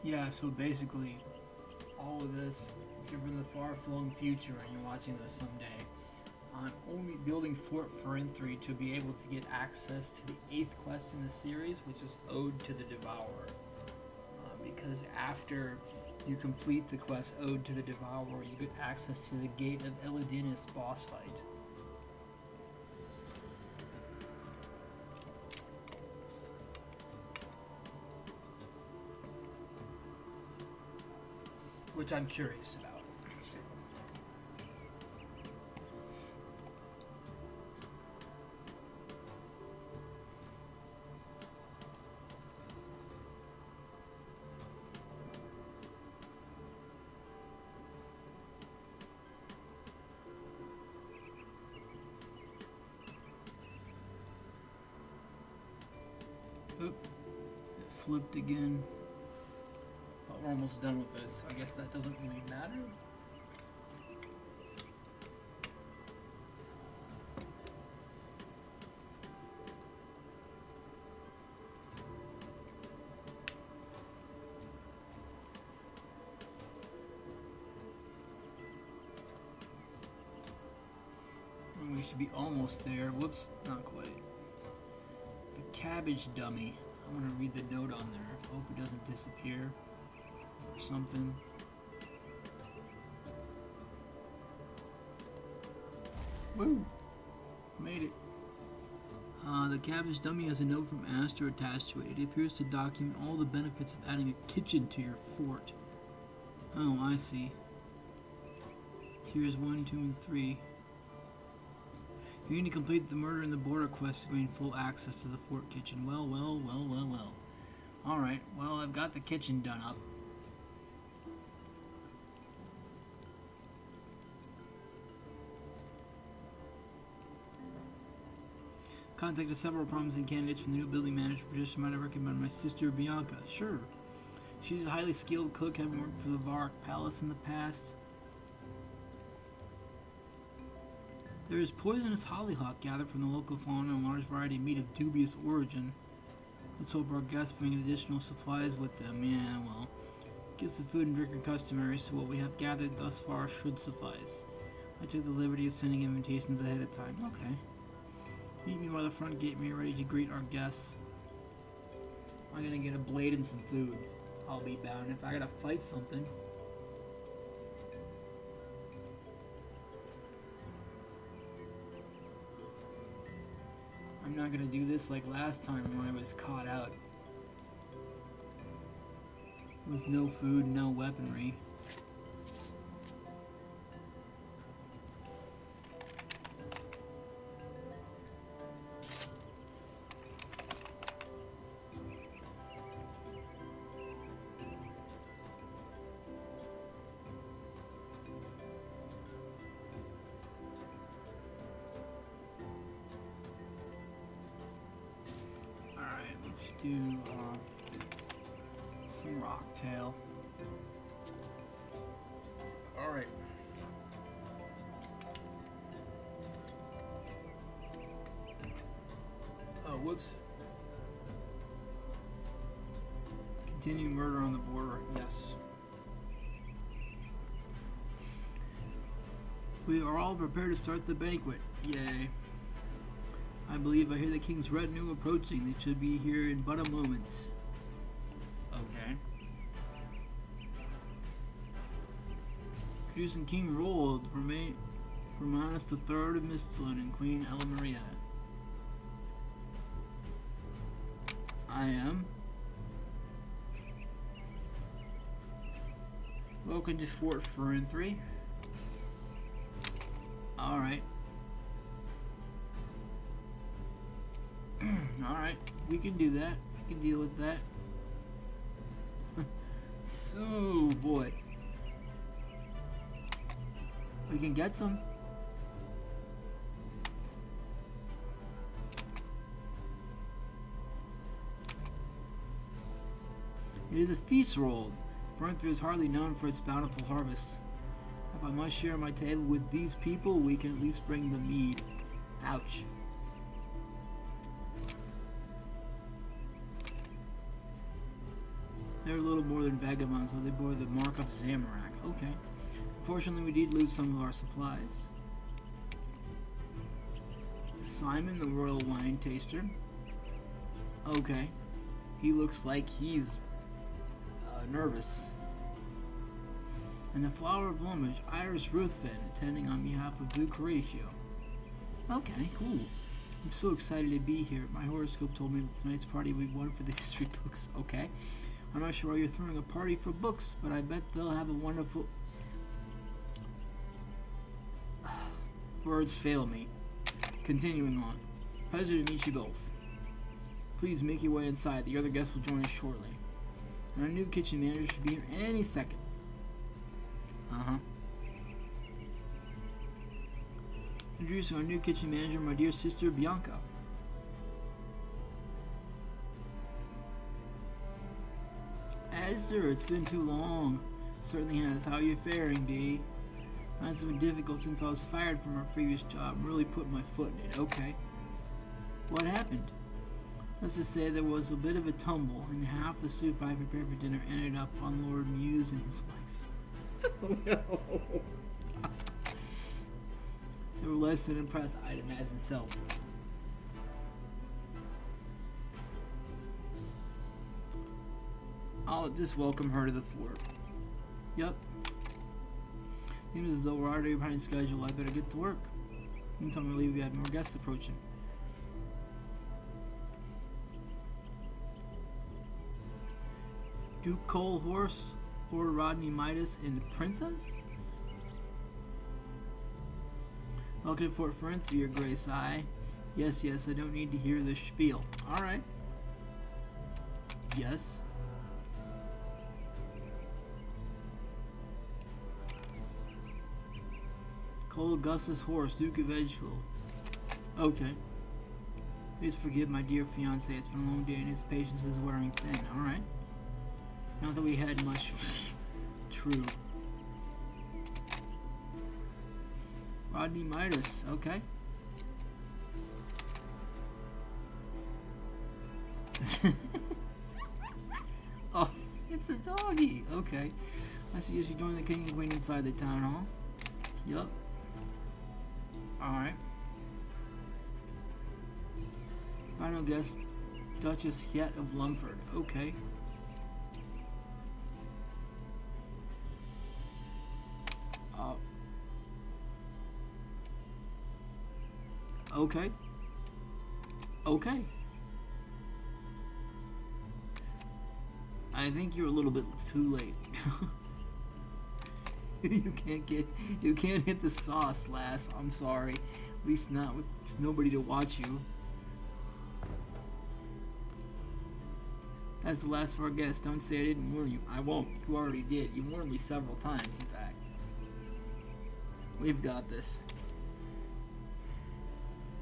Yeah, so basically, all of this, if you're in the far-flung future and you're watching this someday, I'm only building Fort Forinthry to be able to get access to the 8th quest in the series, which is Ode to the Devourer. Because after you complete the quest Ode to the Devourer, you get access to the Gate of Elidinus boss fight. Which I'm curious about. Oop, it flipped again. But we're almost done with it, so I guess that doesn't really matter. And we should be almost there. Whoops, not quite. The cabbage dummy. I want to read the note on there. I hope it doesn't disappear or something. Woo! Made it. The cabbage dummy has a note from Aster attached to it. It appears to document all the benefits of adding a kitchen to your fort. Oh, I see. Tiers 1, 2, and 3. You need to complete the murder and the border quest to gain full access to the fort kitchen. Well. Alright, well, I've got the kitchen done up. Contacted several promising candidates from the new building manager position. Might have recommended my sister Bianca. Sure. She's a highly skilled cook, having worked for the Vark Palace in the past. There is poisonous hollyhock gathered from the local fauna and a large variety of meat of dubious origin. Let's hope our guests bring additional supplies with them. Yeah, well. Guess the food and drink are customary, so what we have gathered thus far should suffice. I took the liberty of sending invitations ahead of time. Okay. Meet me by the front gate when you're ready to greet our guests. I'm gonna get a blade and some food. I'll be bound if I gotta fight something. I'm not gonna do this like last time when I was caught out with no food, no weaponry. Do some rocktail. Alright. Oh, whoops. Continue murder on the border. Yes. We are all prepared to start the banquet. Yay. I believe I hear the king's retinue approaching. They should be here in but a moment. Okay. Producing King Roald, Romanus III of Mistlin, and Queen Ella Maria. I am. Welcome to Fort Forinthry. Alright. Alright, we can do that. We can deal with that. So, boy. We can get some. It is a feast roll. Forinthry is hardly known for its bountiful harvest. If I must share my table with these people, we can at least bring the mead. Ouch. They're a little more than vagabonds, though they bore the mark of Zamorak. Okay. Fortunately, we did lose some of our supplies. Simon, the royal wine taster. Okay. He looks like he's nervous. And the Flower of Lumage, Iris Ruthven, attending on behalf of Duke Horatio. Okay, cool. I'm so excited to be here. My horoscope told me that tonight's party will be one for the history books. Okay. I'm not sure why you're throwing a party for books, but I bet they'll have a wonderful... Words fail me. Continuing on. Pleasure to meet you both. Please make your way inside. The other guests will join us shortly. And our new kitchen manager should be here any second. Introducing our new kitchen manager, my dear sister Bianca. Sir, it's been too long. Certainly has. How are you faring, B? Times have been difficult since I was fired from our previous job. I'm really putting my foot in it. Okay. What happened? Let's just say there was a bit of a tumble, and half the soup I prepared for dinner ended up on Lord Muse and his wife. Oh no. They were less than impressed, I'd imagine so. I'll just welcome her to the fort. Yep. Seems as though we're already behind schedule. I better get to work. Meantime, I believe we had more guests approaching. Duke Cole Horse? Or Rodney Midas and Princess? Welcome to Fort Forinthry, Your Grace. Yes, I don't need to hear this spiel. Alright. Yes. Cole Augustus Horse, Duke of Edgefield. Okay. Please forgive my dear fiance. It's been a long day and his patience is wearing thin. Alright. Not that we had much. True. Rodney Midas. Okay. Oh, it's a doggy. Okay. I suggest you join the king and queen inside the town hall. Yup. Alright. Final guest, Duchess Het of Lumford. Okay. Okay. Okay. I think you're a little bit too late. You can't hit the sauce, lass. I'm sorry. At least not with nobody to watch you. That's the last of our guests. Don't say I didn't warn you. I won't. You already did. You warned me several times, in fact. We've got this.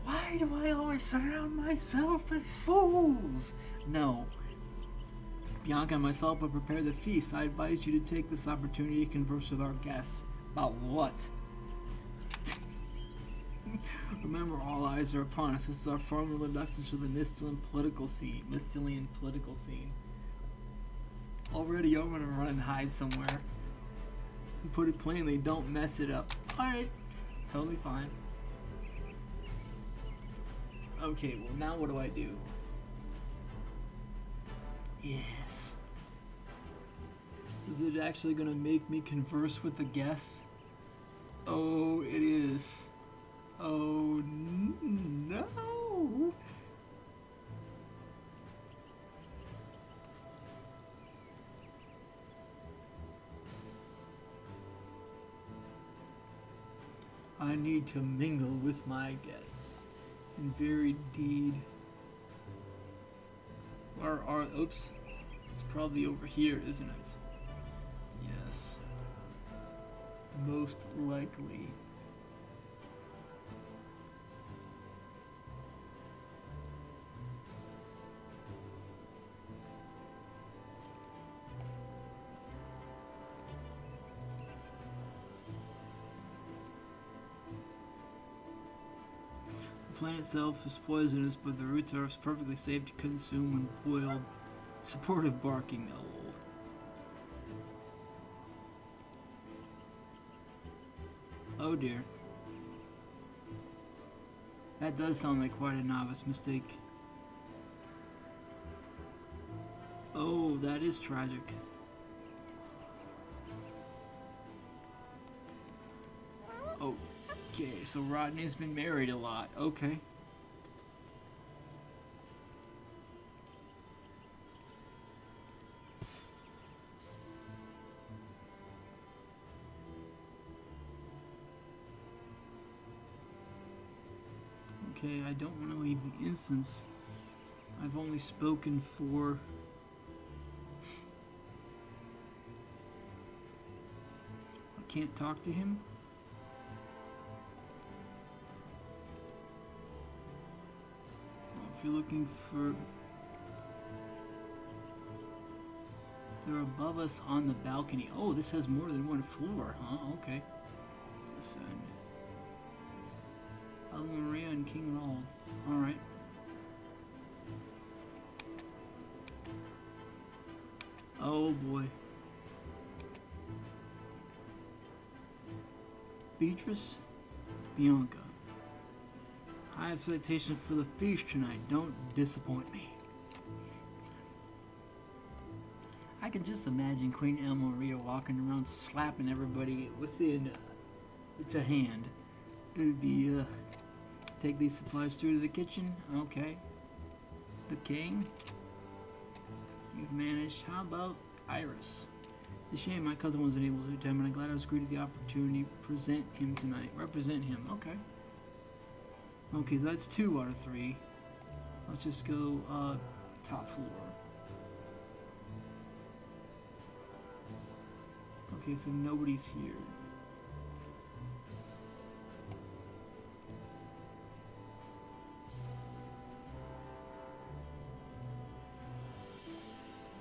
Why do I always surround myself with fools? No. Bianca and myself will prepare the feast. I advise you to take this opportunity to converse with our guests. About what? Remember, all eyes are upon us. This is our formal introduction to the Mistilian political scene. Already, you're gonna run and hide somewhere. To put it plainly, don't mess it up. Alright. Totally fine. Okay, well now what do I do? Yes. Is it actually gonna make me converse with the guests? Oh, it is. Oh, no. I need to mingle with my guests. In very deed. Where are, oops. It's probably over here, isn't it? Yes. Most likely. The plant itself is poisonous, but the roots are perfectly safe to consume when boiled. Supportive barking owl. Oh dear. That does sound like quite a novice mistake. Oh, that is tragic. Okay, so Rodney's been married a lot. Okay. Okay, I don't want to leave the instance. I've only spoken for... I can't talk to him? Well, if you're looking for... They're above us on the balcony. Oh, this has more than one floor, huh? Okay. Listen. Maria and King Roald. Alright. Oh boy. Beatrice? Bianca. I have felicitations for the feast tonight. Don't disappoint me. I can just imagine Queen Elmaria walking around slapping everybody within a hand. It would be, take these supplies through to the kitchen. Okay. The king. You've managed. How about Iris? It's a shame my cousin wasn't able to attend, but I'm glad I was greeted the opportunity to present him tonight. Represent him, okay. Okay, so that's 2 out of 3. Let's just go top floor. Okay, so nobody's here.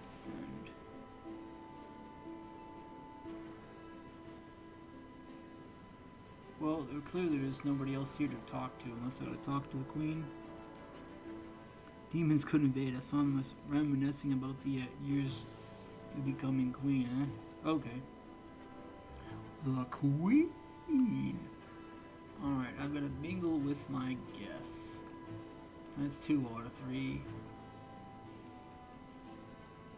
Send. Well, clearly there's nobody else here to talk to unless I gotta talk to the queen. Demons could invade us. So I'm reminiscing about the years to becoming queen, eh? Okay. The queen. Alright, I've got to mingle with my guests. That's 2 out of 3.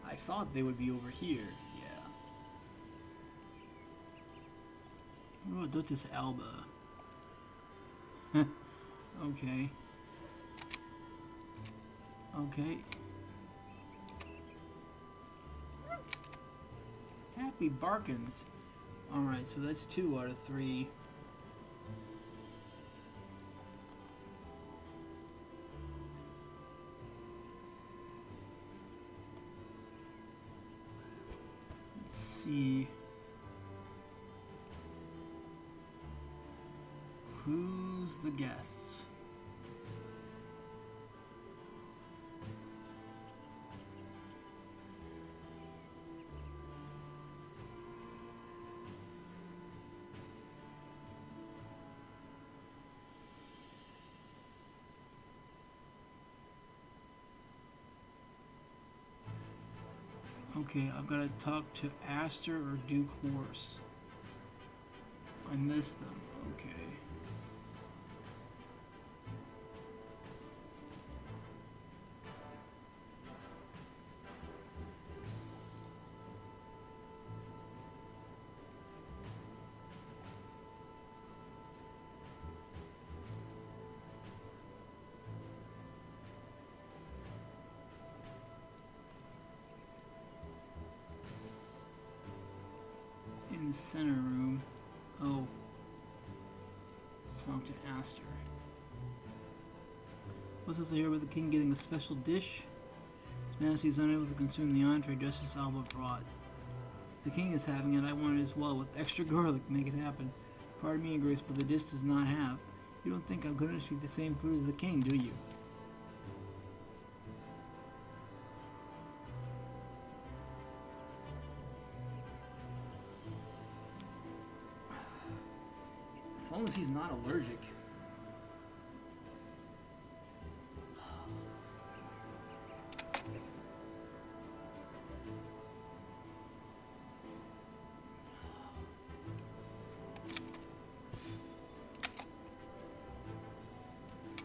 I thought they would be over here. Yeah. What about Duchess Alba? Okay. Okay. Happy Barkins. Alright, so that's 2 out of 3. Let's see. Who's the guests? Okay, I've got to talk to Aster or Duke Horse. I missed them. Okay. In the center room. Oh. Talk to Aster. What's this I hear about the king getting a special dish? His Majesty is unable to consume the entree Justice Alba brought. The king is having it, I want it as well, with extra garlic to make it happen. Pardon me, Your Grace, but the dish does not have. You don't think I'm going to eat the same food as the king, do you? As long as he's not allergic.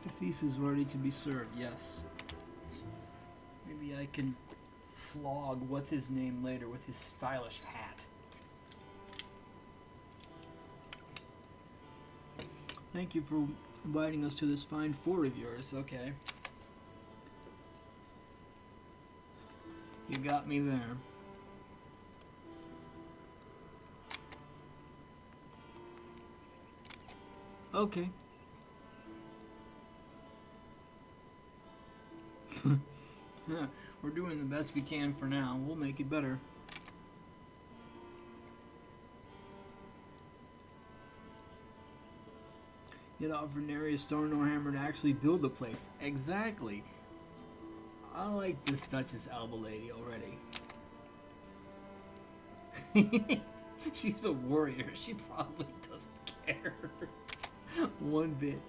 The feast is ready to be served, yes. Maybe I can flog what's his name later with his stylish hat. Thank you for inviting us to this fine fort of yours. Okay. You got me there. Okay. We're doing the best we can for now. We'll make it better. Yet offer nary a stone nor hammer to actually build the place. Exactly. I like this Duchess Alba lady already. She's a warrior. She probably doesn't care. One bit.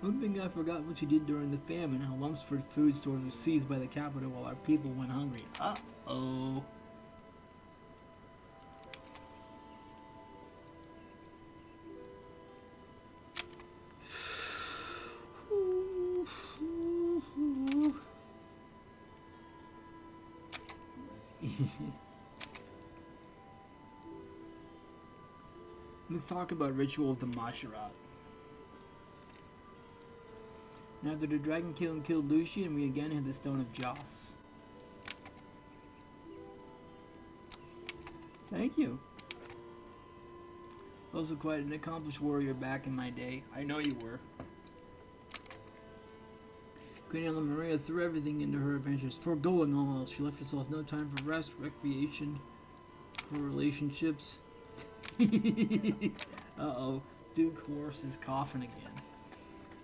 One thing I forgot what she did during the famine, how Lumsford food stores were seized by the capital while our people went hungry. Uh-oh. Let's talk about Ritual of the Masharat. And after the dragon killed Lucian, we again had the Stone of Joss. Thank you. Also quite an accomplished warrior back in my day. I know you were. Queen Ella Maria threw everything into her adventures, foregoing all else. She left herself no time for rest, recreation, or relationships. Uh-oh. Duke Horse is coughing again.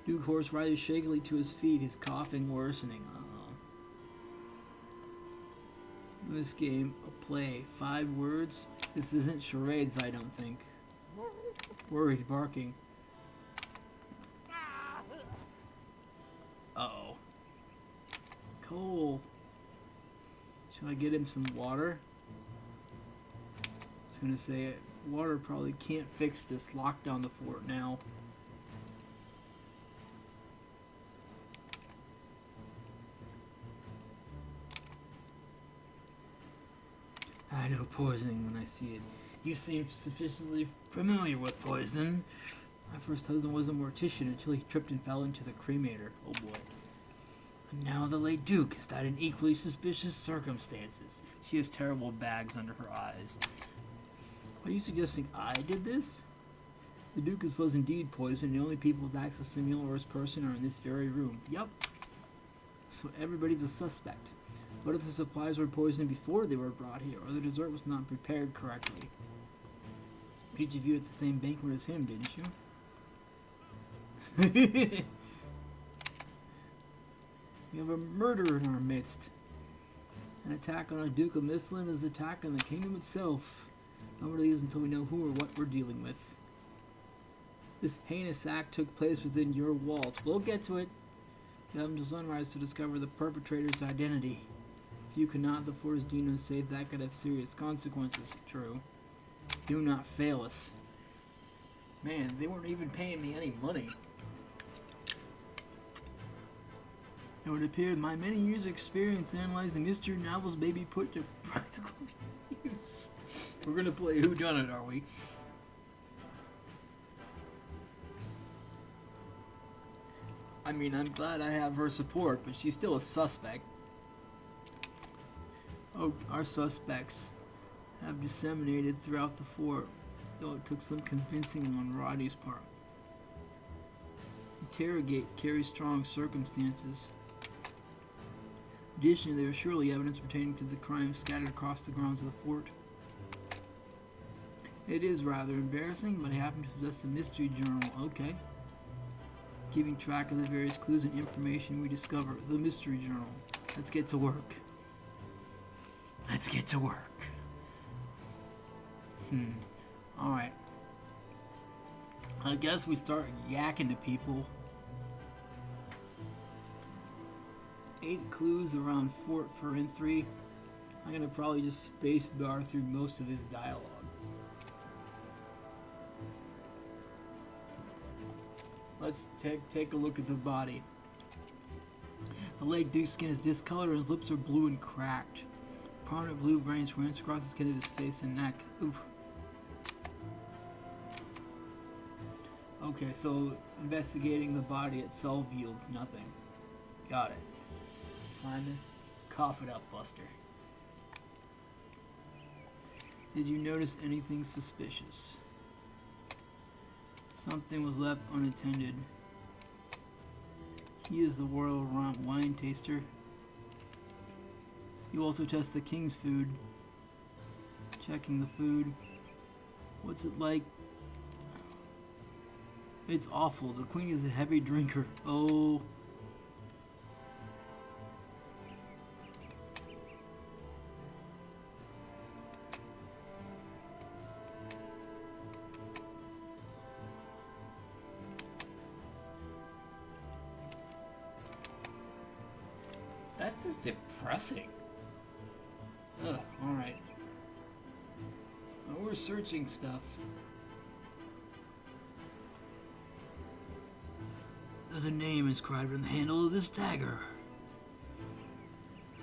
Duke Horse rises shakily to his feet, his coughing worsening. Uh-oh. In this game, a play, 5 words. This isn't charades, I don't think. Worried barking. Uh-oh. Cole. Should I get him some water? I was gonna say it. Water probably can't fix this. Lock down the fort now. I know poisoning when I see it. You seem suspiciously familiar with poison. My first husband was a mortician until he tripped and fell into the cremator. Oh boy. And now the late Duke has died in equally suspicious circumstances. She has terrible bags under her eyes. Are you suggesting I did this? The Duke was indeed poisoned. The only people with access to the meal or his person are in this very room. Yup. So everybody's a suspect. What if the supplies were poisoned before they were brought here, or the dessert was not prepared correctly? Each of you at the same banquet as him, didn't you? We have a murder in our midst. An attack on a Duke of Mistland is an attack on the kingdom itself. Nobody leaves until we know who or what we're dealing with. This heinous act took place within your walls. We'll get to it. You have until sunrise to discover the perpetrator's identity. If you cannot, the fort is deemed unsafe. That could have serious consequences. True. Do not fail us. Man, they weren't even paying me any money. It would appear my many years' experience analyzing mystery novels may be put to practical use. We're gonna play whodunit, are we? I mean, I'm glad I have her support, but she's still a suspect. Oh, our suspects have disseminated throughout the fort, though it took some convincing on Roddy's part. Interrogate carries strong circumstances. Additionally, there is surely evidence pertaining to the crime scattered across the grounds of the fort. It is rather embarrassing, but I happen to possess a mystery journal. Okay. Keeping track of the various clues and information we discover. The mystery journal. Let's get to work. Let's get to work. Alright. I guess we start yakking to people. 8 clues around Fort Forinthry. I'm gonna probably just space bar through most of this dialogue. Let's take a look at the body. The late Duke's skin is discolored and his lips are blue and cracked. Prominent blue veins runs across the skin of his face and neck. Oof. Okay, so investigating the body itself yields nothing. Got it. Simon, cough it up, Buster. Did you notice anything suspicious? Something was left unattended. He is the royal wine taster. You also test the king's food. Checking the food. What's it like? It's awful. The queen is a heavy drinker. Oh. That's just depressing. Ugh, alright. Well, we're searching stuff. There's a name inscribed on the handle of this dagger.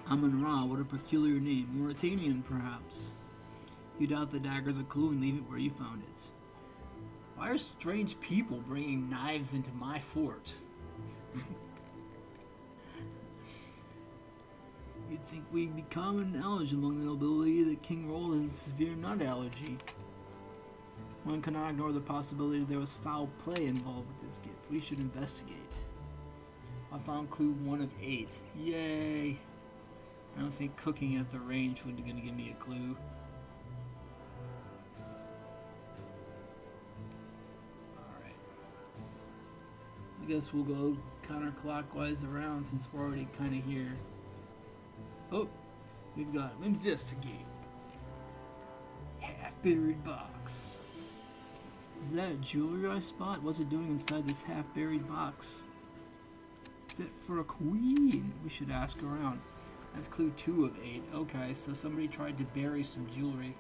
Amun-Ra, what a peculiar name. Mauritanian, perhaps. You doubt the dagger's a clue and leave it where you found it. Why are strange people bringing knives into my fort? You'd think we'd be common knowledge among the nobility that King Rold has a severe nut allergy. One cannot ignore the possibility there was foul play involved with this gift. We should investigate. I found clue 1 of 8. Yay! I don't think cooking at the range would gonna give me a clue. Alright. I guess we'll go counterclockwise around since we're already kinda here. Oh, we've got investigate. Half-buried box. Is that a jewelry I spot? What's it doing inside this half-buried box? Fit for a queen. We should ask around. That's clue 2 of 8. Okay, so somebody tried to bury some jewelry.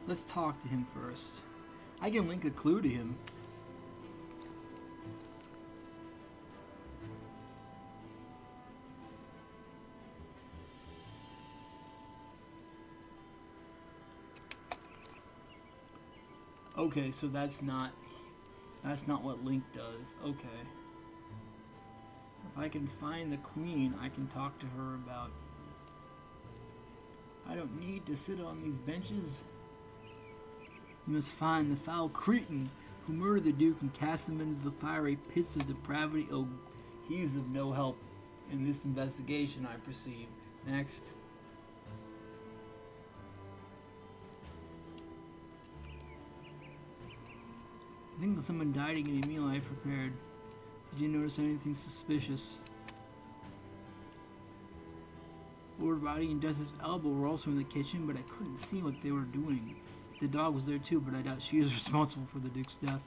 Let's talk to him first. I can link a clue to him. Okay, so that's not what Link does. Okay. If I can find the queen, I can talk to her about... I don't need to sit on these benches. You must find the foul cretin who murdered the Duke and cast him into the fiery pits of depravity. Oh, he's of no help in this investigation, I perceive. Next. I think someone died eating a meal I prepared. Did you notice anything suspicious? Lord Roddy and Duchess Elbow were also in the kitchen, but I couldn't see what they were doing. The dog was there too, but I doubt she is responsible for the Duke's death.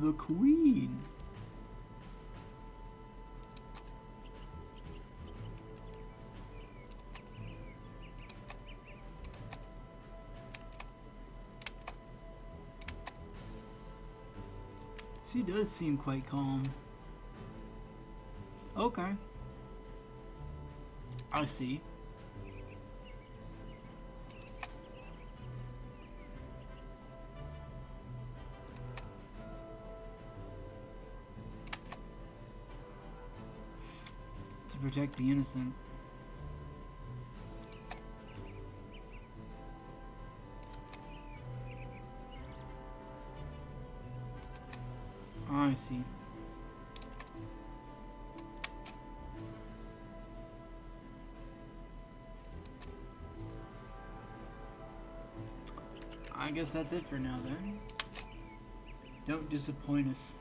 The Queen. She does seem quite calm. Okay. I see. To protect the innocent. I see. I guess that's it for now then. Don't disappoint us.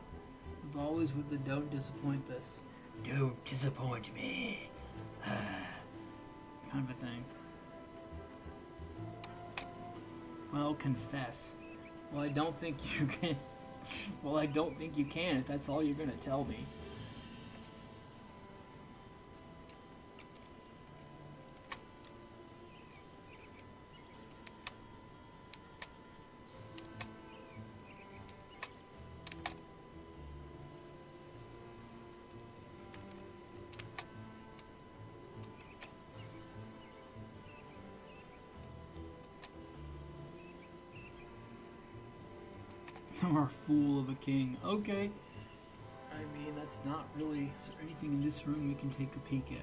As always with the don't disappoint us. Don't disappoint me. Kind of a thing. Well, confess. Well, I don't think you can. Well, I don't think you can if that's all you're gonna tell me. You're a fool of a king. Okay. I mean, that's not really... Is there anything in this room we can take a peek at?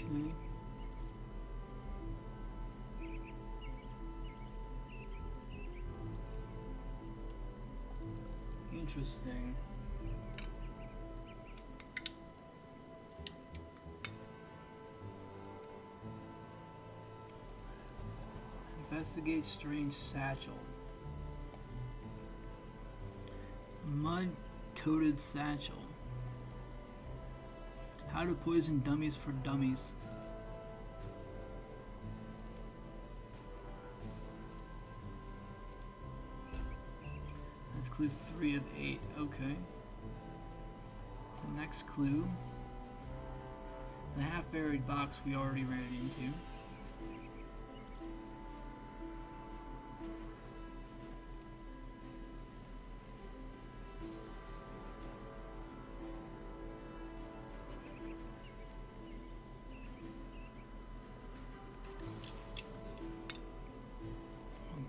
Okay. Interesting. Investigate strange satchel. Mud-coated satchel. How to poison dummies for dummies. That's clue 3 of 8. Okay. The next clue. The half-buried box we already ran into.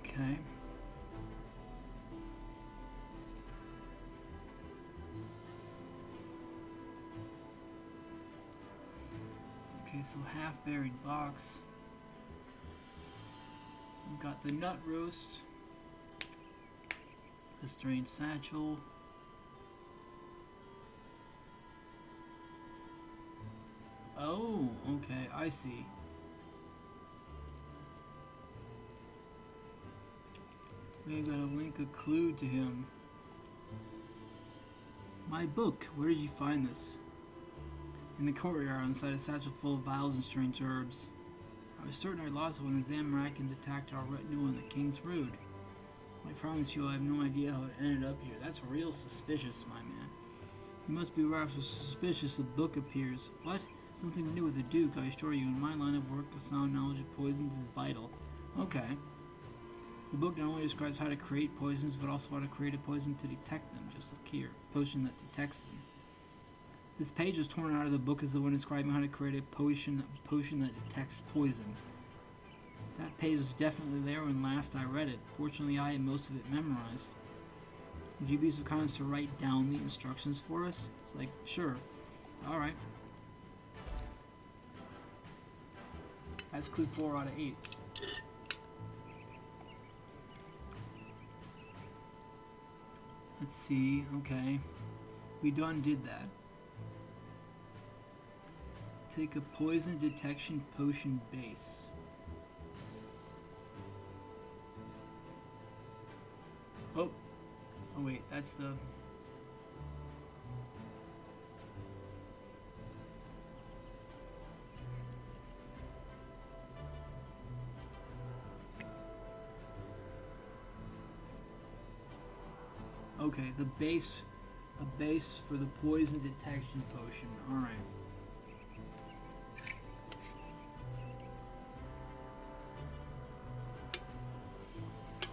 Okay. Okay, so half-buried box. We've got the nut roast, the strange satchel, oh, okay, I see. We've got to link a clue to him. My book, where did you find this? In the courtyard inside a satchel full of vials and strange herbs. I was certain I lost it when the Zamorakins attacked our retinue on the King's Road. I promise you I have no idea how it ended up here. That's real suspicious, my man. You must be rather suspicious the book appears. What? Something to do with the Duke, I assure you. In my line of work, a sound knowledge of poisons is vital. Okay. The book not only describes how to create poisons, but also how to create a poison to detect them, just like here. A potion that detects them. This page was torn out of the book as the one describing how to create a potion that detects poison. That page was definitely there when last I read it. Fortunately, I had most of it memorized. Would you be so kind as to write down the instructions for us? It's like, sure. Alright. That's clue 4 out of 8. Let's see, okay. We done did that. Take a poison detection potion base. Oh wait, that's the... Okay, a base for the poison detection potion. Alright.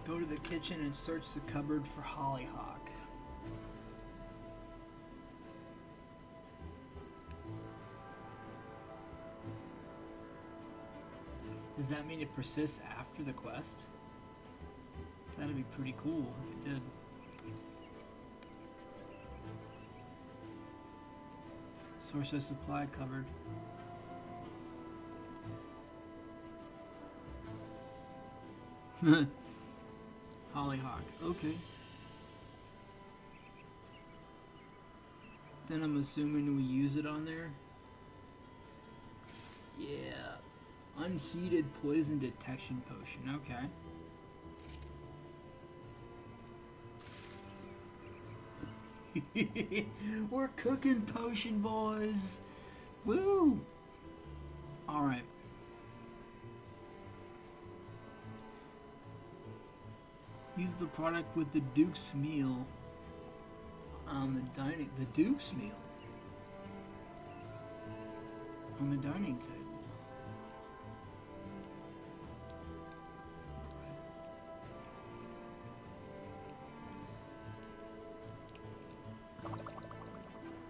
Go to the kitchen and search the cupboard for hollyhock. Does that mean it persists after the quest? That'd be pretty cool if it did. Source of supply cupboard. Hollyhock. Okay. Then I'm assuming we use it on there. Yeah. Unheated poison detection potion. Okay. We're cooking potion, boys. Woo! Alright. Use the product with the Duke's meal on the Duke's meal on the dining table.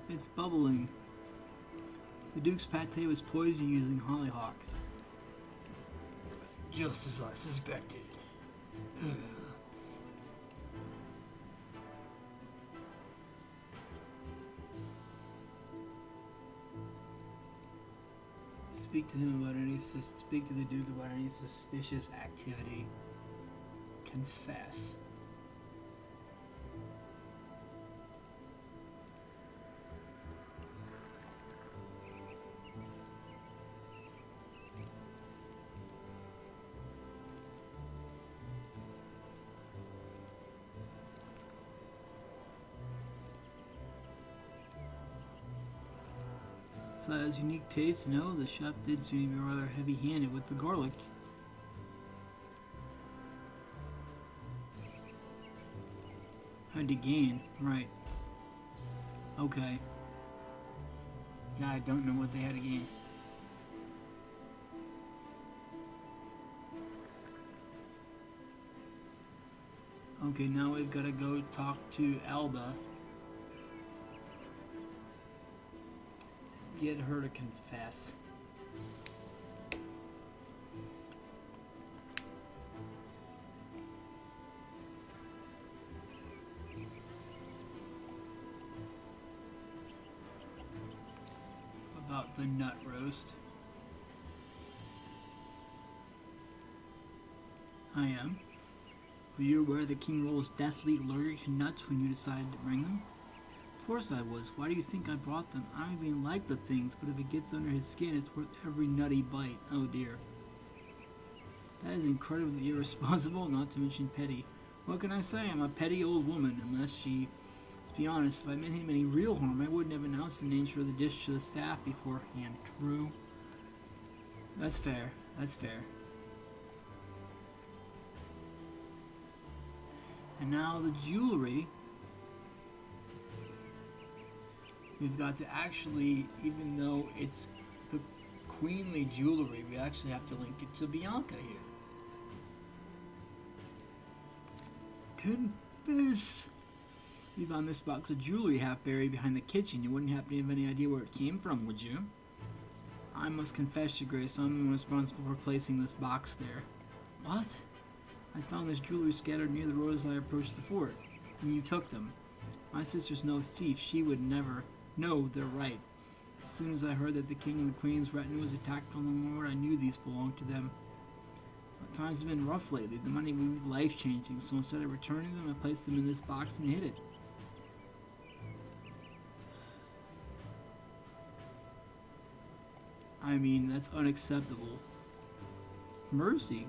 It's bubbling. The Duke's pate was poisoned using hollyhock. Just as I suspected. Ugh. Speak to the Duke about any suspicious activity. Confess. Besides unique taste, no, the chef did seem to be rather heavy-handed with the garlic. Had to gain, right. Okay. Yeah, I don't know what they had to gain. Okay, now we've got to go talk to Alba. Get her to confess. About the nut roast. I am. Were you aware the king rolls deathly allergic to nuts when you decided to bring them? Of course I was. Why do you think I brought them? I don't even like the things, but if it gets under his skin, it's worth every nutty bite. Oh dear. That is incredibly irresponsible, not to mention petty. What can I say? I'm a petty old woman, let's be honest, if I meant him any real harm, I wouldn't have announced the nature of the dish to the staff beforehand. True. That's fair. That's fair. And now the jewelry. We've got to actually, even though it's the queenly jewelry, we actually have to link it to Bianca here. Confess. We found this box of jewelry half buried behind the kitchen. You wouldn't happen to have any idea where it came from, would you? I must confess, Your Grace, I'm responsible for placing this box there. What? I found this jewelry scattered near the road as I approached the fort, and you took them. My sister's no thief. She would never. No, they're right. As soon as I heard that the king and the queen's retinue was attacked on the moor, I knew these belonged to them. But times have been rough lately. The money would be life-changing, so instead of returning them, I placed them in this box and hid it. I mean, that's unacceptable. Mercy.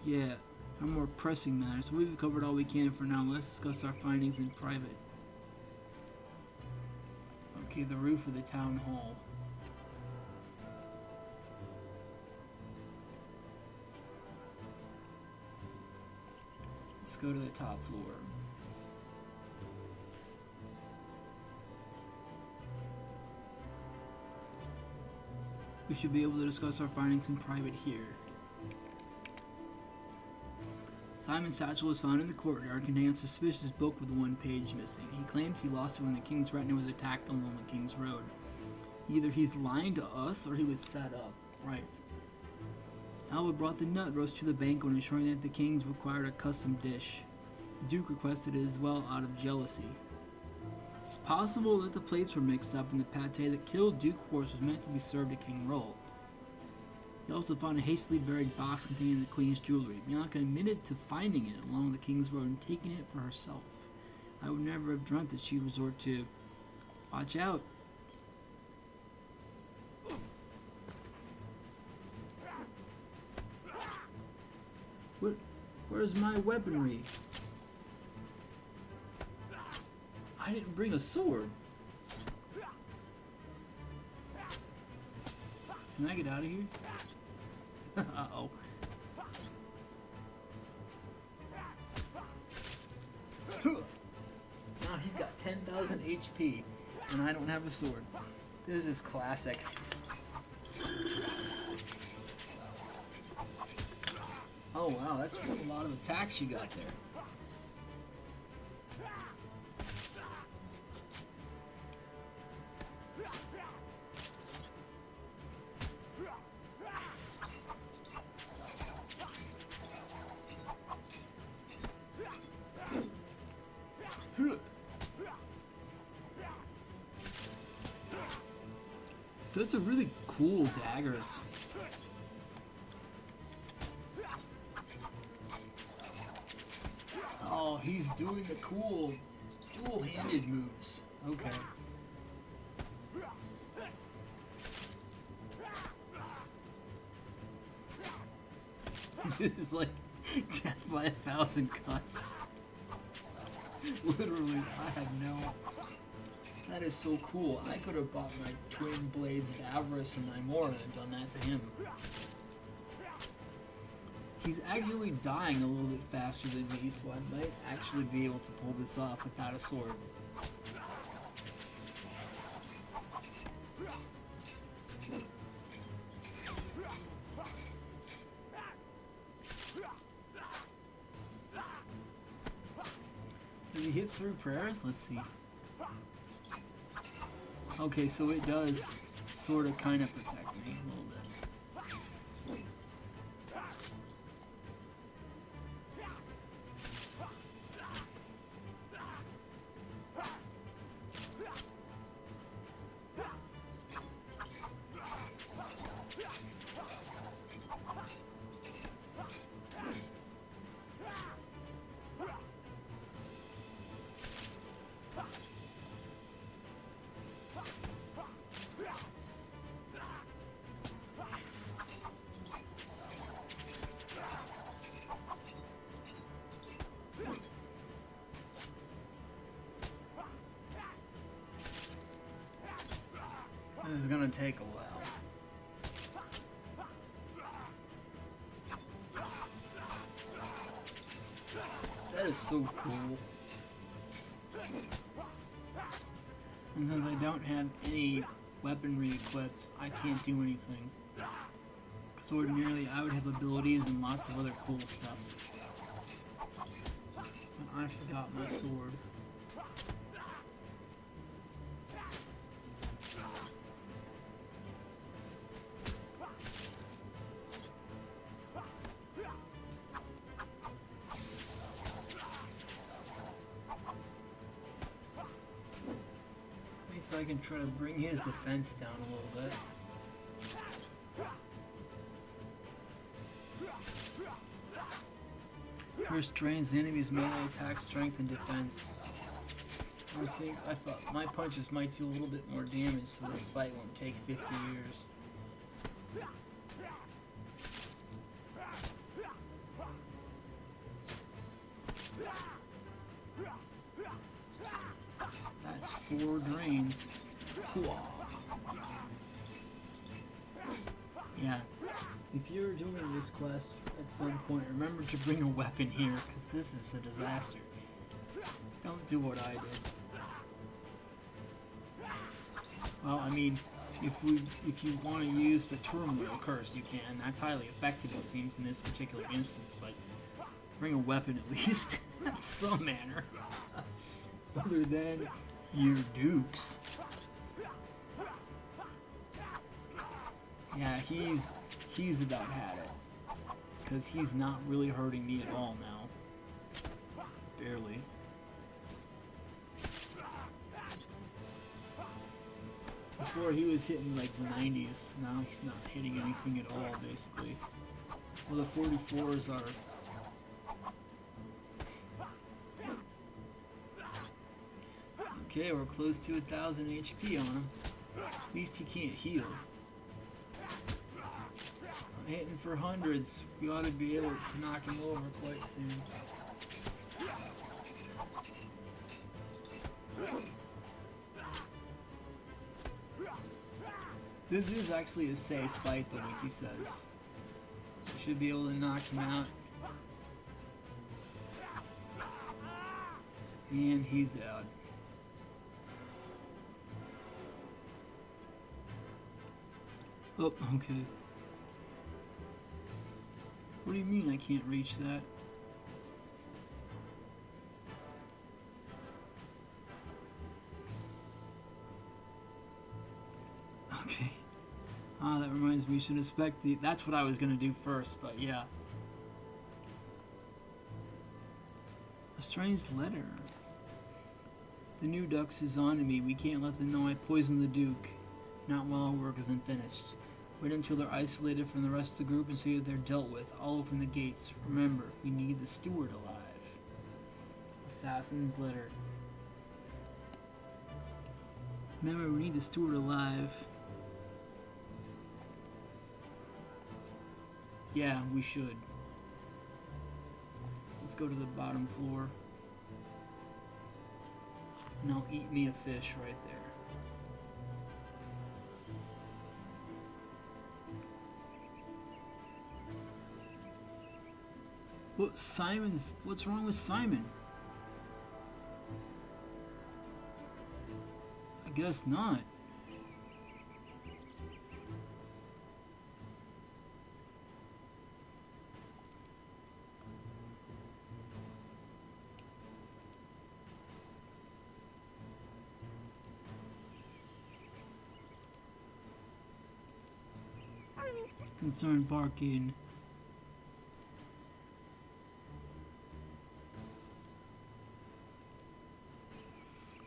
Yeah, I'm more pressing matters. So we've covered all we can for now. Let's discuss our findings in private. Okay, the roof of the town hall. Let's go to the top floor. We should be able to discuss our findings in private here. Simon's satchel was found in the courtyard containing a suspicious book with one page missing. He claims he lost it when the king's retinue was attacked along the king's road. Either he's lying to us or he was set up. Right. Alba brought the nut roast to the banquet, ensuring that the kings required a custom dish. The Duke requested it as well out of jealousy. It's possible that the plates were mixed up and the pate that killed Duke Horse was meant to be served to King Roll. He also found a hastily buried box containing the queen's jewelry. Bianca admitted to finding it along the king's road and taking it for herself. I would never have dreamt that she'd resort to... Watch out! Where's my weaponry? I didn't bring a sword. Can I get out of here? Uh-oh. Now he's got 10,000 HP, and I don't have a sword. This is classic. Oh wow, that's a lot of attacks you got there. Those are really cool daggers. Oh, he's doing the cool dual-handed moves. Okay. This is like death by 1,000 cuts. Literally, I have no... That is so cool. I could have bought my twin blades of avarice and Nymora and done that to him. He's actually dying a little bit faster than me, so I might actually be able to pull this off without a sword. Does he hit through prayers? Let's see. Okay, so it does sort of kind of protect me a little bit. This is gonna take a while. That is so cool. And since I don't have any weaponry equipped, I can't do anything. Because ordinarily I would have abilities and lots of other cool stuff. But I forgot my sword. I can try to bring his defense down a little bit. First drains the enemy's melee attack, strength, and defense. I thought my punches might do a little bit more damage, so this fight won't take 50 years. That's 4 drains. Cool. Yeah. If you're doing this quest at some point, remember to bring a weapon here, because this is a disaster. Don't do what I did. Well, I mean, if you want to use the Turmoil Curse, you can. That's highly effective, it seems, in this particular instance, but bring a weapon at least. in some manner. Other than your dukes. Yeah, he's about had it. Because he's not really hurting me at all now. Barely. Before he was hitting like 90s, now he's not hitting anything at all, basically. Well, the 44s are... Okay, we're close to 1,000 HP on him. At least he can't heal. Hitting for hundreds, we ought to be able to knock him over quite soon. This is actually a safe fight, the wiki says. We should be able to knock him out. And he's out. Oh, okay. What do you mean I can't reach that? Okay. Ah, that reminds me, you should inspect the... That's what I was gonna do first, but yeah. A strange letter. The new Dux is on to me. We can't let them know I poisoned the Duke. Not while our work isn't finished. Wait until they're isolated from the rest of the group and see that they're dealt with. I'll open the gates. Remember, we need the steward alive. Assassin's letter. Remember, we need the steward alive. Yeah, we should. Let's go to the bottom floor. Now eat me a fish right there. What's wrong with Simon? I guess not. Concerned barking.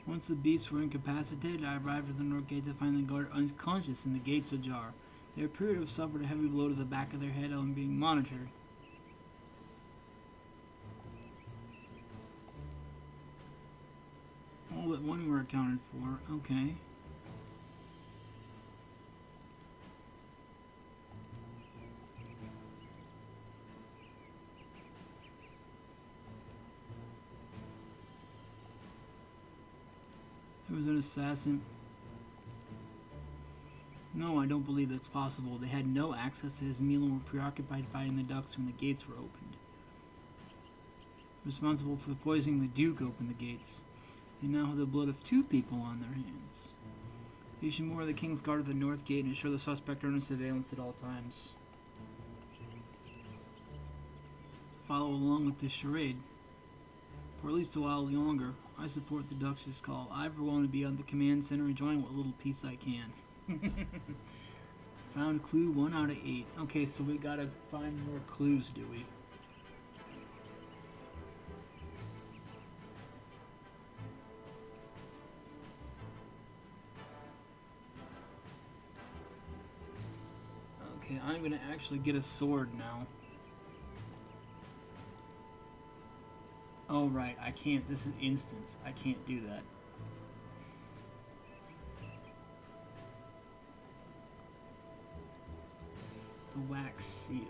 Once the beasts were incapacitated, I arrived at the north gate to find the guard unconscious and the gates ajar. They appeared to have suffered a heavy blow to the back of their head and being monitored. All but one were accounted for. Okay. There was an assassin. No, I don't believe that's possible. They had no access to his meal and were preoccupied fighting the ducks when the gates were opened. Responsible for poisoning the Duke opened the gates. They now have the blood of 2 people on their hands. Station more of the King's Guard at the north gate and ensure the suspect are under surveillance at all times. So follow along with this charade. For at least a while longer, I support the Duchess' call. I for one to be on the command center enjoying what little peace I can. Found clue 1 out of 8. Okay, so we gotta find more clues, do we? Okay, I'm gonna actually get a sword now. Oh, right, I can't. This is instance. I can't do that. The wax seal.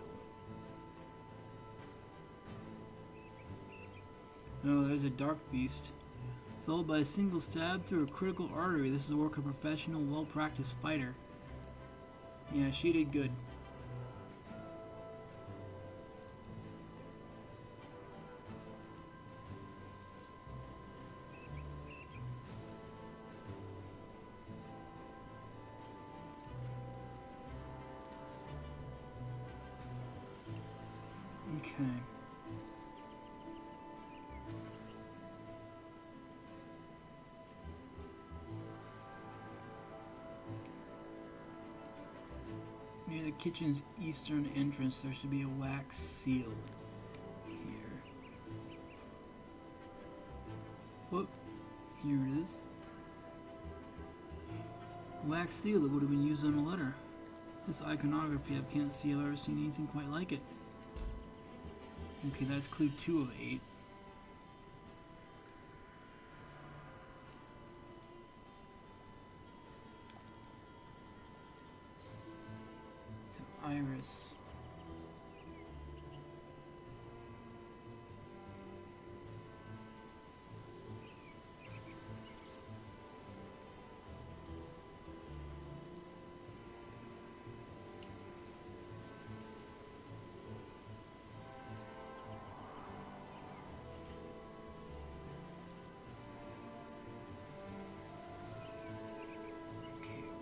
Oh, there's a dark beast. Felled by a single stab through a critical artery. This is the work of a professional, well-practiced fighter. Yeah, she did good. Okay. Near the kitchen's eastern entrance, there should be a wax seal here. Whoop. Here it is. Wax seal that would have been used on a letter. This iconography, I can't see I've ever seen anything quite like it. Okay, that's clue 2 of 8. So, iris.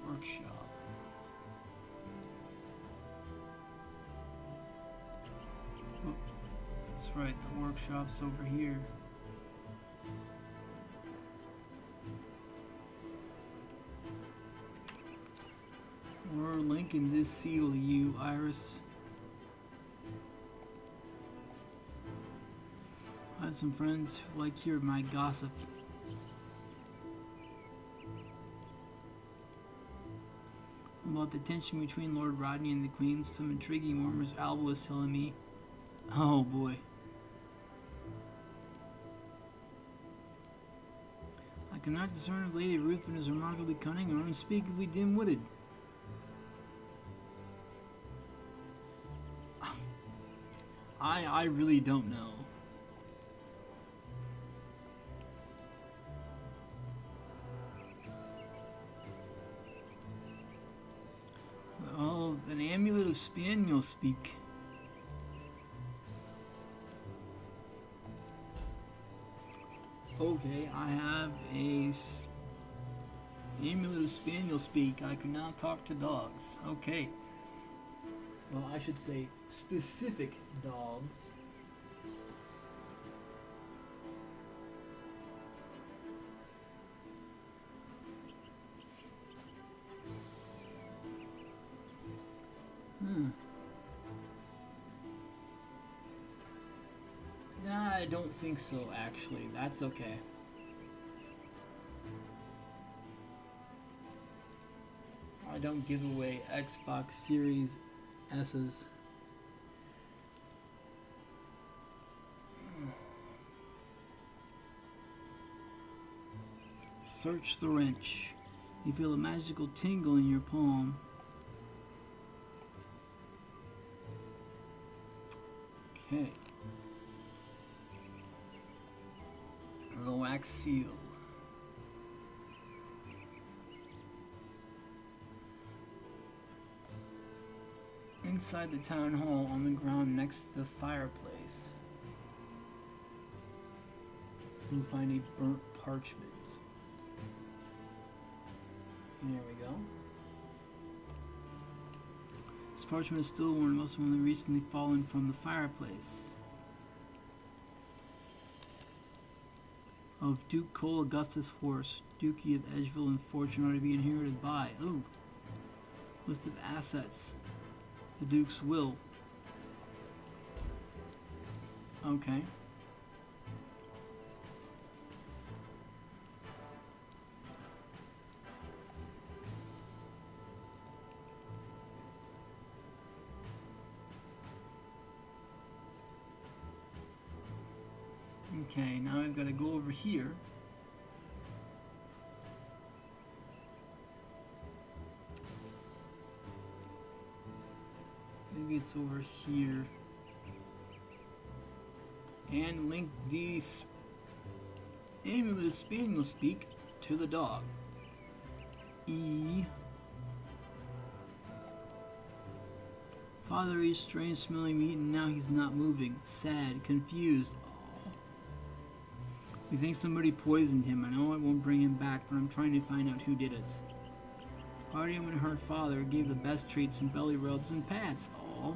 Workshop. Oh, that's right, the workshop's over here. We're linking this seal to you, Iris. I have some friends who like to hear my gossip. About the tension between Lord Rodney and the Queen, some intriguing rumors Alba was telling me. Oh boy. I cannot discern if Lady Ruthven is remarkably cunning or unspeakably dim-witted. I really don't know. Amulet of Spaniel speak. Okay, I have a Amulet of Spaniel speak. I can now talk to dogs. Okay. Well, I should say specific dogs. Nah, I don't think so, actually. That's okay. I don't give away Xbox Series S's. Search the wrench. You feel a magical tingle in your palm. Okay. The wax seal. Inside the town hall, on the ground next to the fireplace, you'll find a burnt parchment. There we go. This parchment is still worn, most only recently fallen from the fireplace. Of Duke Cole Augustus Horse, Duchy of Edgeville and fortune are to be inherited by. Ooh. List of assets. The Duke's will. Okay. Okay, now I've got to go over here. Maybe it's over here. And link the Amulet of Spaniel speak to the dog. E. Father eats strange smelling meat and now he's not moving. Sad, confused. We think somebody poisoned him. I know it won't bring him back, but I'm trying to find out who did it. Guardian, when her father gave the best treats and belly rubs and pats. Aw.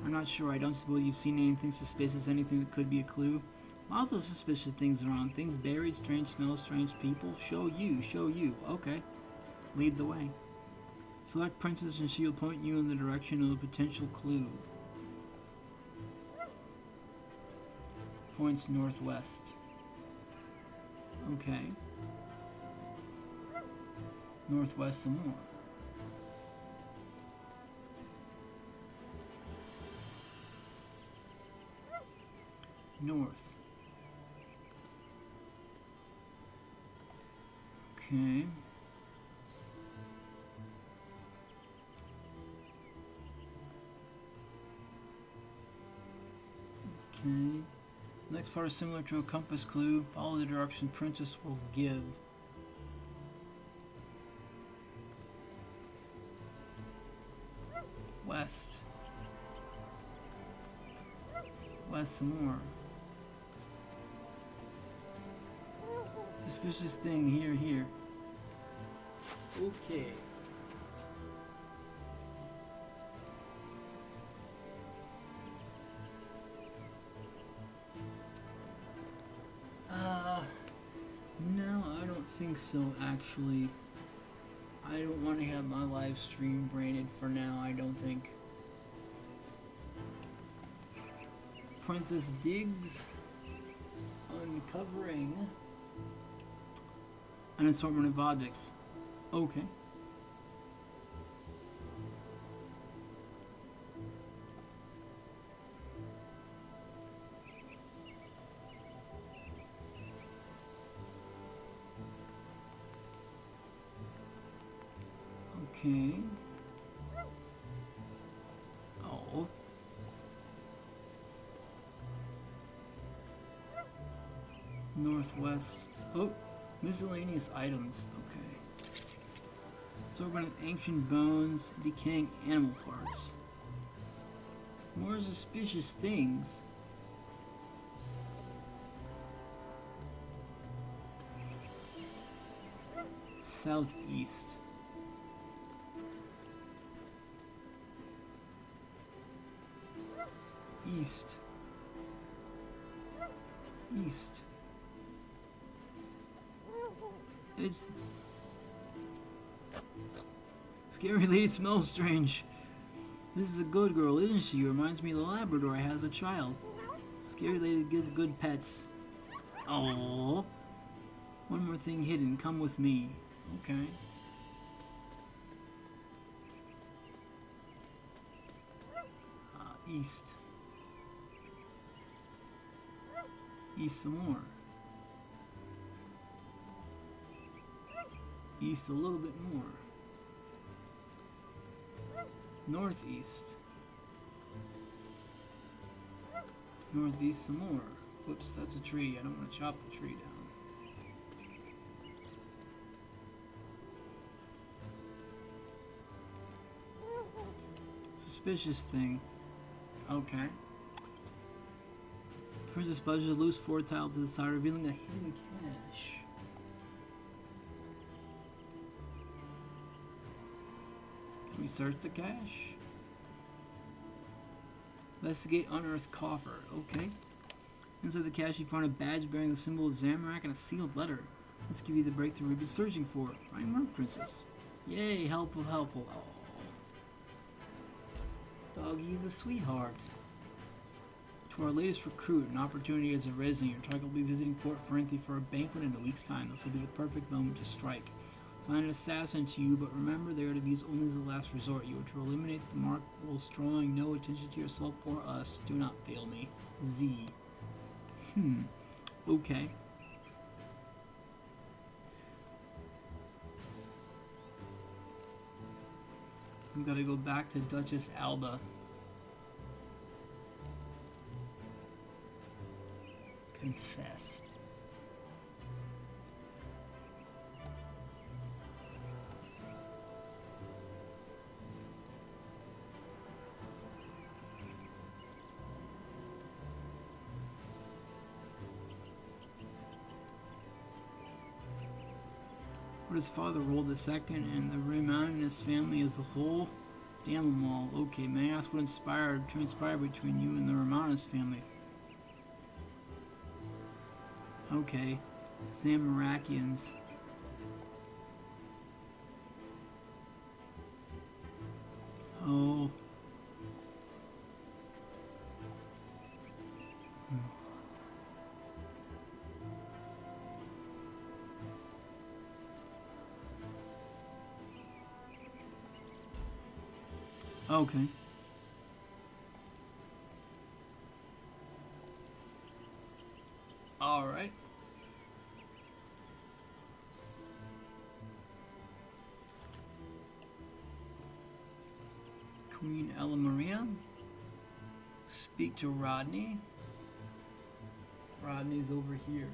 I'm not sure. I don't suppose you've seen anything suspicious, anything that could be a clue? Lots of suspicious things around. Things buried, strange smells, strange people. Show you, show you. Okay. Lead the way. Select Princess and she'll point you in the direction of a potential clue. Points northwest. Okay. Northwest some more. North. Okay. Okay. Next part is similar to a compass clue. Follow the direction Princess will give. West. West some more. Suspicious thing here, here. Okay. No, I don't think so, actually. I don't want to have my live stream branded for now, I don't think. Princess digs, uncovering an assortment of objects. Okay. Okay. Oh. Northwest. Oh, miscellaneous items. Okay. Assortment of ancient bones, decaying animal parts. More suspicious things. Southeast. East. East. It's... Scary lady smells strange. This is a good girl, isn't she? Reminds me of the Labrador I has a child. Scary lady gives good pets. Oh. One more thing hidden. Come with me. Okay. East. East some more. East a little bit more. Northeast. Northeast some more. Whoops, that's a tree. I don't want to chop the tree down. Suspicious thing. Okay. Princess budges a loose four tile to the side, revealing a hidden cache. Can we search the cache? Investigate unearthed coffer. Okay. Inside the cache, you find a badge bearing the symbol of Zamorak and a sealed letter. Let's give you the breakthrough we've been searching for. Fine work, Princess. Yay, helpful, helpful. Oh. Doggy's a sweetheart. To our latest recruit, an opportunity has arisen. Your target will be visiting Fort Forinthry for a banquet in a week's time. This will be the perfect moment to strike. Assign an assassin to you, but remember they are to be used only as a last resort. You are to eliminate the mark whilst drawing no attention to yourself or us. Do not fail me. Z. Okay. We've got to go back to Duchess Alba. Confess. What his father rolled the second, and the Raymond and his family as a whole? Damn them all. Okay, may I ask what transpired between you and the Romanes family? Okay, Zamarakians. Oh. Okay. All right. Queen Ella Maria. Speak to Rodney. Rodney's over here.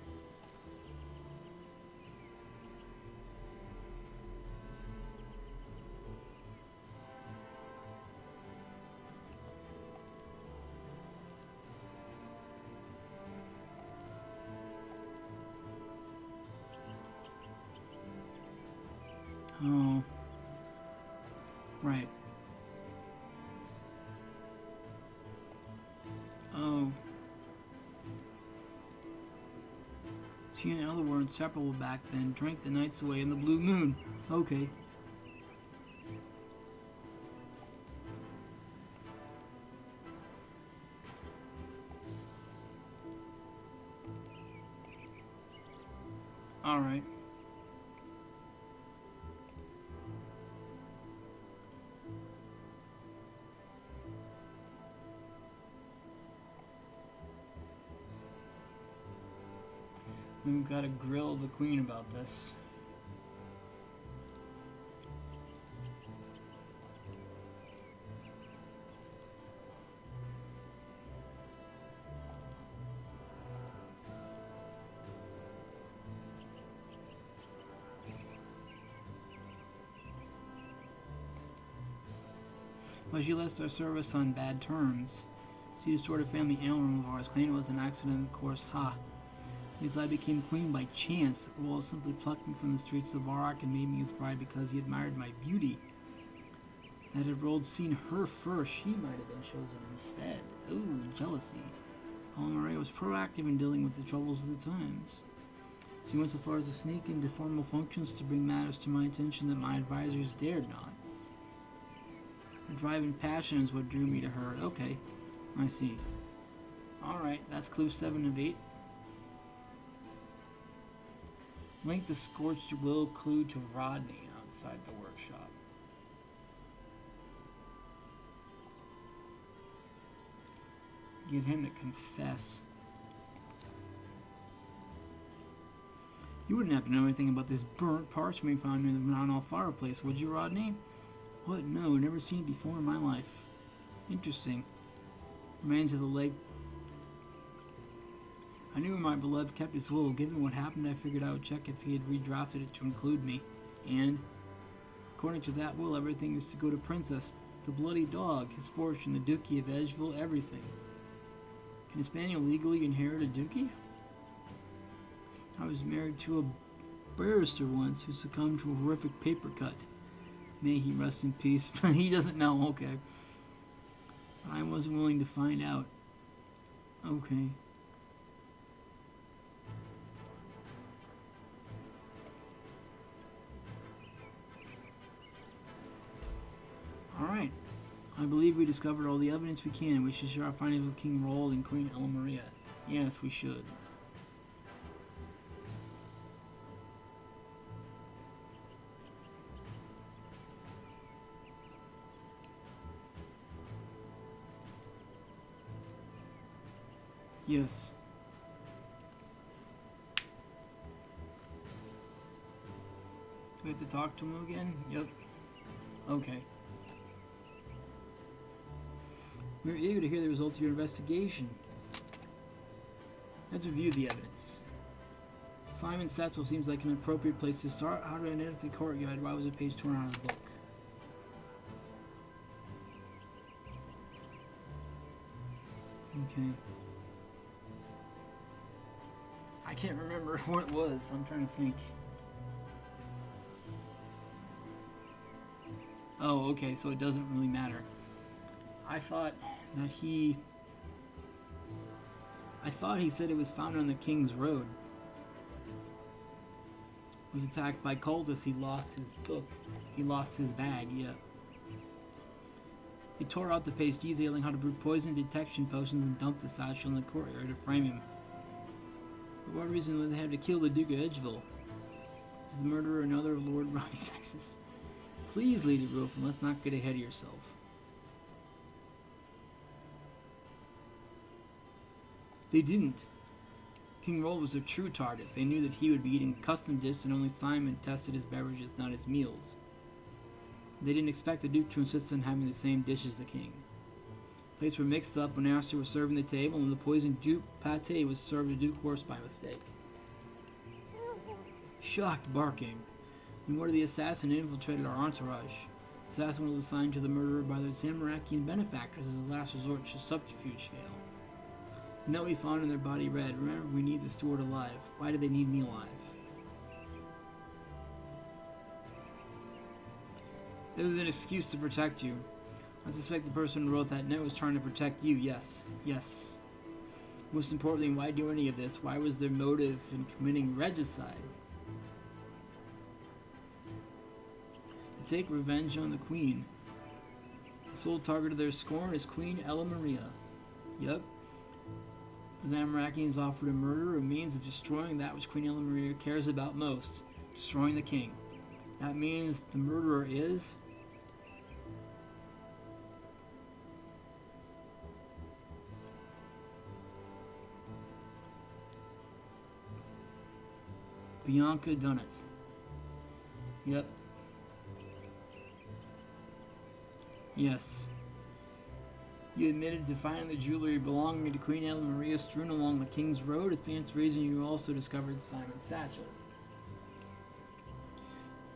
Oh. Right. Oh. She and Ella were inseparable back then. Drank the nights away in the blue moon. Okay. Alright. We've got to grill the queen about this. but she left our service on bad terms. She destroyed a family heirloom of ours, claiming it was an accident, of course. Ha! At least I became queen by chance. The world simply plucked me from the streets of Varrock and made me his bride because he admired my beauty. Had Harold seen her first, she might have been chosen instead. Ooh, jealousy. Almaria was proactive in dealing with the troubles of the times. She went so far as to sneak into formal functions to bring matters to my attention that my advisors dared not. Her drive and passion is what drew me to her. Okay, I see. Alright, that's clue 7 of 8. Link the Scorched Will clue to Rodney outside the workshop. Get him to confess. You wouldn't happen to know anything about this burnt parchment found near the Mount All fireplace, would you, Rodney? What? No, never seen it before in my life. Interesting. Remains of the lake. I knew where my beloved kept his will. Given what happened, I figured I would check if he had redrafted it to include me. And, according to that will, everything is to go to Princess, the bloody dog, his fortune, the Duchy of Edgeville, everything. Can a spaniel legally inherit a duchy? I was married to a barrister once who succumbed to a horrific paper cut. May he rest in peace. He doesn't know, okay. I wasn't willing to find out. Okay. Alright. I believe we discovered all the evidence we can. We should share our findings with King Rold and Queen Elmaria. Yes, we should. Yes. Do we have to talk to him again? Yep. Okay. We're eager to hear the results of your investigation. Let's review the evidence. Simon Satchel seems like an appropriate place to start. How did I identify the courtyard? Why was a page torn out of the book? Okay. I can't remember what it was. I'm trying to think. Oh, okay, so it doesn't really matter. I thought he said it was found on the King's Road. Was attacked by cultists. He lost his book. He lost his bag, yeah. He tore out the page detailing how to brew poison detection potions and dumped the satchel in the courtyard to frame him. For what reason would they have to kill the Duke of Edgeville? Is the murderer another of Lord Ronnie's exes? Please, Lady Wilfred, let's not get ahead of yourself. They didn't. King Rold was a true target. They knew that he would be eating custom dishes and only Simon tested his beverages, not his meals. They didn't expect the Duke to insist on having the same dish as the King. Plates were mixed up when Astor was serving the table, and the poisoned Duke pate was served to Duke Horse by mistake. Shocked barking. And one of the assassin infiltrated our entourage. The assassin was assigned to the murderer by the Zamarakian benefactors as a last resort should subterfuge fail. The note we found in their body read, "Remember, we need the steward alive." Why do they need me alive? There was an excuse to protect you. I suspect the person who wrote that note was trying to protect you. Yes. Yes. Most importantly, why do any of this? Why was their motive in committing regicide? To take revenge on the Queen. The sole target of their scorn is Queen Elmaria. Yep. The Zamarakians offered a murderer a means of destroying that which Queen Elmaria cares about most, destroying the king. That means the murderer is... Bianca Dunnett. Yep. Yes. You admitted to finding the jewelry belonging to Queen Elmaria strewn along the King's Road. It stands to reason you also discovered Simon's satchel.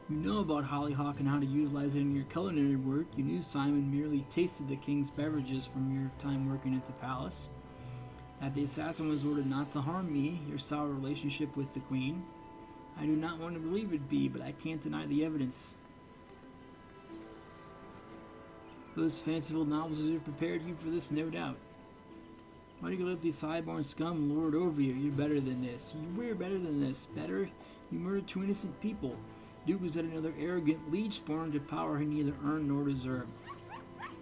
You know about hollyhock and how to utilize it in your culinary work. You knew Simon merely tasted the king's beverages from your time working at the palace. That the assassin was ordered not to harm me, your sour relationship with the queen. I do not want to believe it be, but I can't deny the evidence. Those fanciful novels have prepared you for this, no doubt. Why do you let these highborn scum lord over you? You're better than this. We're better than this. Better? You murdered 2 innocent people. Duke was yet another arrogant leech born into power he neither earned nor deserved.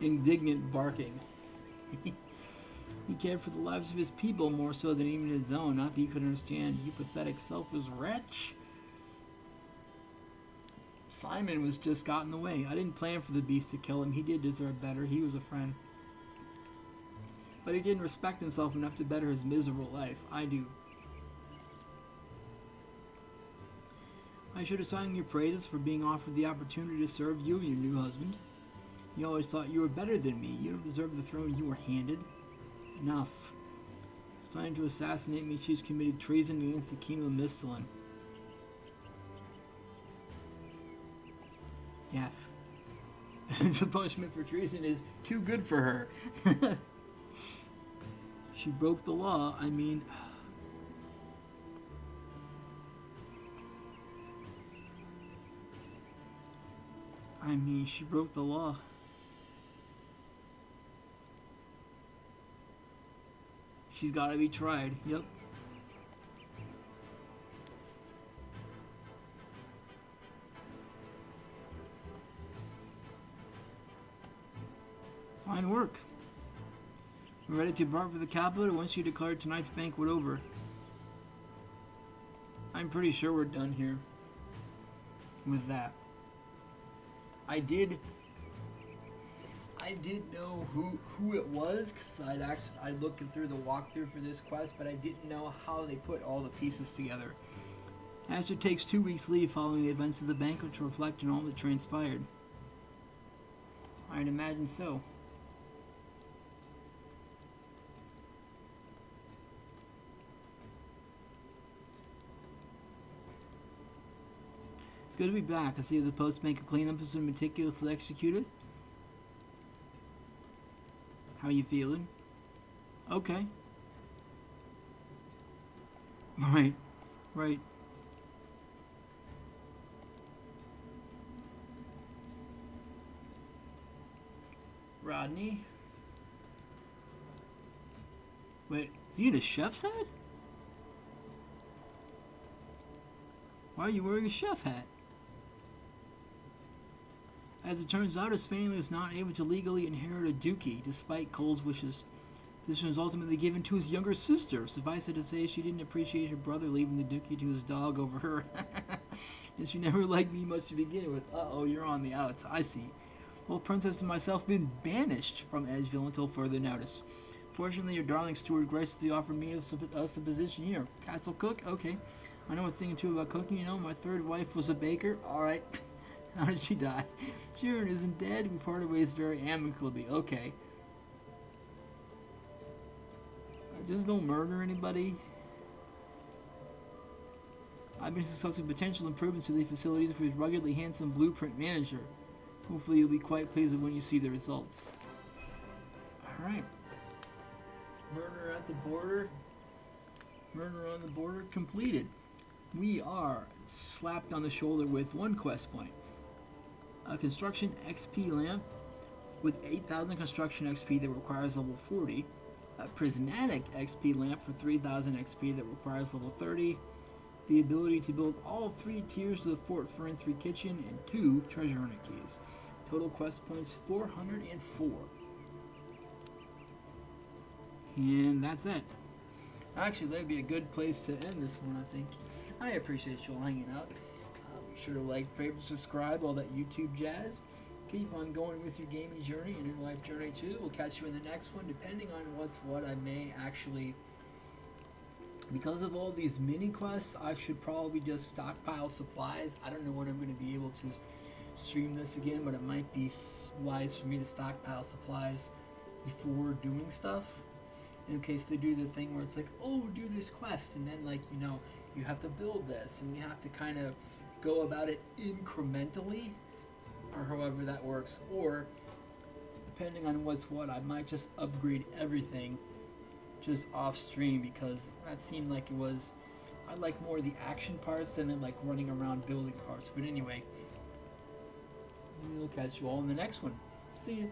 Indignant barking. He cared for the lives of his people more so than even his own. Not that you could understand. You pathetic, selfish wretch. Simon was just got in the way. I didn't plan for the beast to kill him. He did deserve better. He was a friend. But he didn't respect himself enough to better his miserable life. I do. I should have sung your praises for being offered the opportunity to serve you and your new husband. You always thought you were better than me. You don't deserve the throne you were handed. Enough. She's planning to assassinate me. She's committed treason against the king of Mistlin. Death. The punishment for treason is too good for her. She broke the law. I mean, she broke the law. She's got to be tried. Yep. Fine work. We're ready to depart for the capital once you declare tonight's banquet over. I'm pretty sure we're done here with that. I did know who it was because I looked through the walkthrough for this quest, but I didn't know how they put all the pieces together. Aster takes 2 weeks leave following the events of the banquet to reflect on all that transpired. I'd imagine so. It's good to be back. I see the post-banquet cleanup has been meticulously executed. How you feeling? Okay. Right. Rodney? Wait, is he in a chef's hat? Why are you wearing a chef hat? As it turns out, his family was not able to legally inherit a duchy, despite Cole's wishes. This was ultimately given to his younger sister. Suffice it to say, she didn't appreciate her brother leaving the duchy to his dog over her. And she never liked me much to begin with. Uh-oh, you're on the outs. I see. Well, Princess and myself have been banished from Edgeville until further notice. Fortunately, your darling steward graciously offered me us a position here. Castle cook? Okay. I know a thing or two about cooking, you know. My third wife was a baker. Alright. How did she die? Sharon isn't dead. We parted ways very amicably. Okay. Just don't murder anybody. I've been discussing potential improvements to the facilities with his ruggedly handsome blueprint manager. Hopefully you'll be quite pleased when you see the results. Alright. Murder at the border. Murder on the border completed. We are slapped on the shoulder with 1 quest point. A construction XP lamp with 8,000 construction XP that requires level 40. A prismatic XP lamp for 3,000 XP that requires level 30. The ability to build all 3 tiers of the Fort Forinthry kitchen and 2 treasure hunter keys. Total quest points 404. And that's it. Actually, that'd be a good place to end this one, I think. I appreciate you all hanging out. Be sure to like, favorite, subscribe, all that YouTube jazz. Keep on going with your gaming journey and your life journey too. We'll catch you in the next one, depending on what's what. I may actually, because of all these mini quests, I should probably just stockpile supplies. I don't know when I'm going to be able to stream this again, but it might be wise for me to stockpile supplies before doing stuff, in case they do the thing where it's like, oh, do this quest, and then, like, you know, you have to build this, and you have to kind of go about it incrementally, or however that works, or depending on what's what, I might just upgrade everything just off stream, because that seemed like it was. I like more the action parts than like running around building parts. But anyway, we'll catch you all in the next one. See ya.